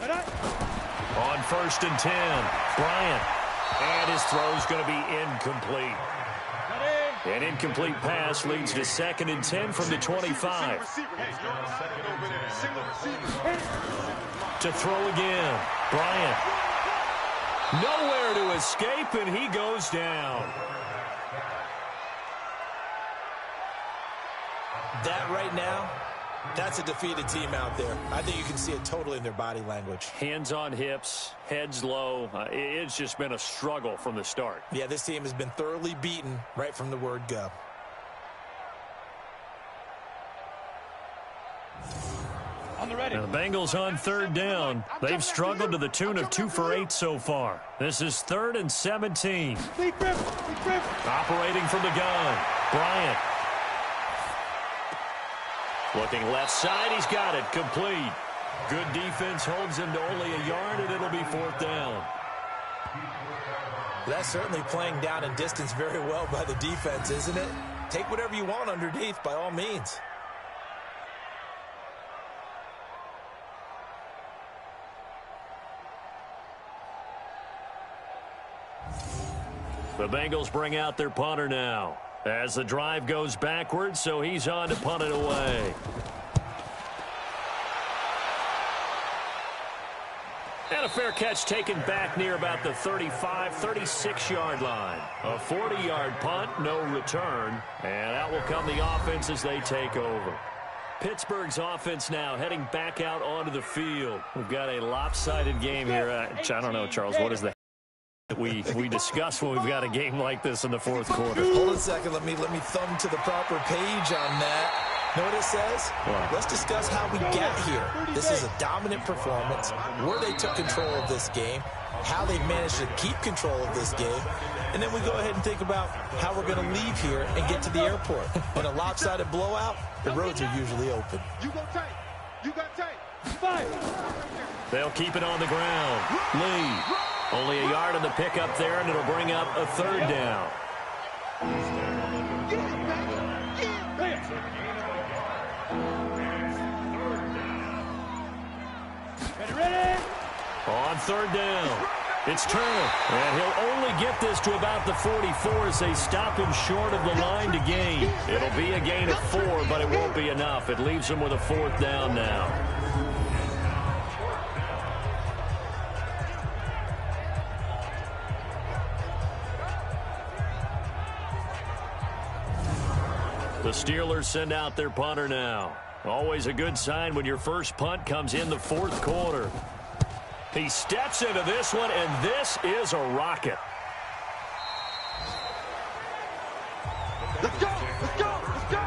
On 1st and 10, Bryant. And his throw's going to be incomplete. An incomplete pass leads to 2nd and 10 from the 25. To throw again, Bryant. Nowhere to escape, and he goes down. That right now, that's a defeated team out there. I think you can see it totally in their body language. Hands on hips, heads low. It's just been a struggle from the start. Yeah, this team has been thoroughly beaten right from the word go. Now the Bengals on 3rd down. They've struggled to the tune of 2 for 8 so far. This is 3rd and 17. Operating from the gun, Bryant. Looking left side, he's got it, complete. Good defense holds him to only a yard, and it'll be 4th down. That's certainly playing down in distance very well by the defense, isn't it? Take whatever you want underneath, by all means. The Bengals bring out their punter now as the drive goes backwards, so he's on to punt it away. And a fair catch taken back near about the 35, 36-yard line. A 40-yard punt, no return, and out will come the offense as they take over. Pittsburgh's offense now heading back out onto the field. We've got a lopsided game here. I don't know, Charles, what is the we discuss when we've got a game like this in the 4th quarter? Hold on a second. Let me thumb to the proper page on that. Know what it says? What? Let's discuss how we got here. This is a dominant performance, where they took control of this game, how they've managed to keep control of this game, and then we go ahead and think about how we're going to leave here and get to the airport. In a lopsided blowout, the roads are usually open. You got tape. You got tape. Fire. They'll keep it on the ground. Lee. Only a yard on the pickup there, and it'll bring up a 3rd down. On 3rd down, it's Turner, and he'll only get this to about the 44 as they stop him short of the line to gain. It'll be a gain of 4, but it won't be enough. It leaves him with a 4th down now. The Steelers send out their punter now. Always a good sign when your first punt comes in the 4th quarter. He steps into this one, and this is a rocket. Let's go! Let's go! Let's go!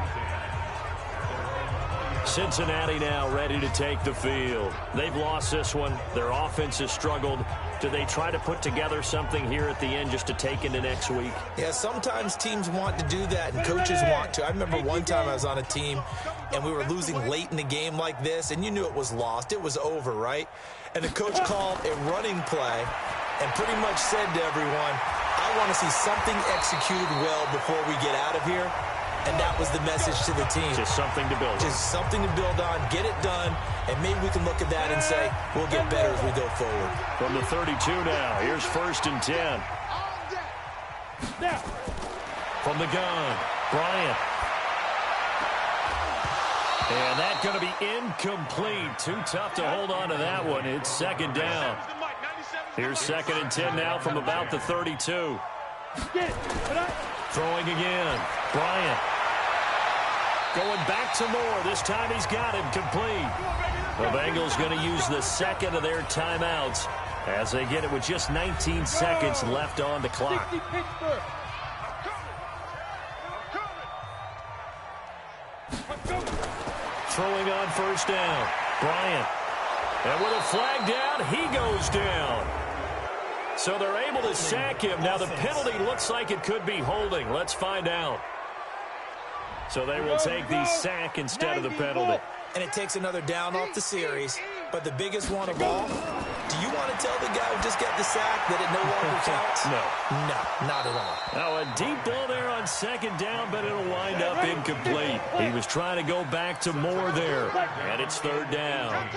Cincinnati now ready to take the field. They've lost this one. Their offense has struggled. Do they try to put together something here at the end just to take into next week? Yeah, sometimes teams want to do that and coaches want to. I remember one time I was on a team and we were losing late in the game like this, and you knew it was lost. It was over, right? And the coach called a running play and pretty much said to everyone, I want to see something executed well before we get out of here. And that was the message to the team. Just something to build on. Just something to build on, get it done, and maybe we can look at that and say, we'll get better as we go forward. From the 32 now, here's 1st and 10. Now. From the gun, Bryant. And that's going to be incomplete. Too tough to hold on to that one. It's 2nd down. Here's 2nd and 10 now from about the 32. Throwing again, Bryant. Going back to Moore. This time he's got him complete. The Bengals going to use the 2nd of their timeouts as they get it with just 19 seconds left on the clock. Throwing on 1st down, Bryant. And with a flag down, he goes down. So they're able to sack him. Now the penalty looks like it could be holding. Let's find out. So they will take the sack instead of the penalty. And it takes another down off the series. But the biggest one of all, do you want to tell the guy who just got the sack that it no longer counts? No, not at all. Now a deep ball there on 2nd down, but it'll wind up incomplete. He was trying to go back to Moore there. And it's 3rd down.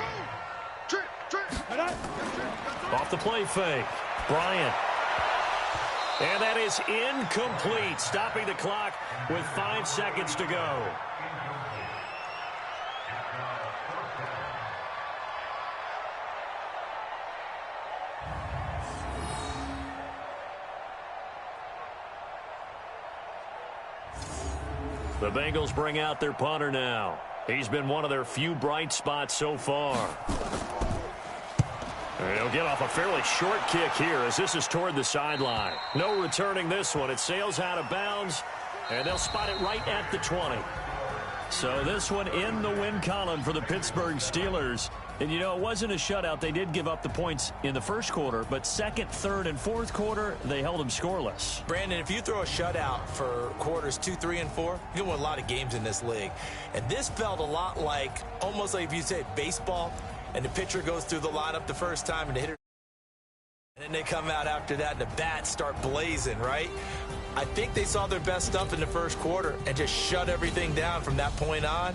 Off the play fake. Bryant. And that is incomplete, stopping the clock with 5 seconds to go. The Bengals bring out their punter now. He's been one of their few bright spots so far. And he'll get off a fairly short kick here as this is toward the sideline. No returning this one. It sails out of bounds, and they'll spot it right at the 20. So this one in the win column for the Pittsburgh Steelers. And, you know, it wasn't a shutout. They did give up the points in the first quarter, but second, third, and fourth quarter, they held them scoreless. Brandon, if you throw a shutout for quarters 2, 3, and 4, you can win a lot of games in this league. And this felt a lot like, almost like if you say baseball, and the pitcher goes through the lineup the first time, and the hitter, and then they come out after that, and the bats start blazing, right? I think they saw their best stuff in the first quarter and just shut everything down from that point on.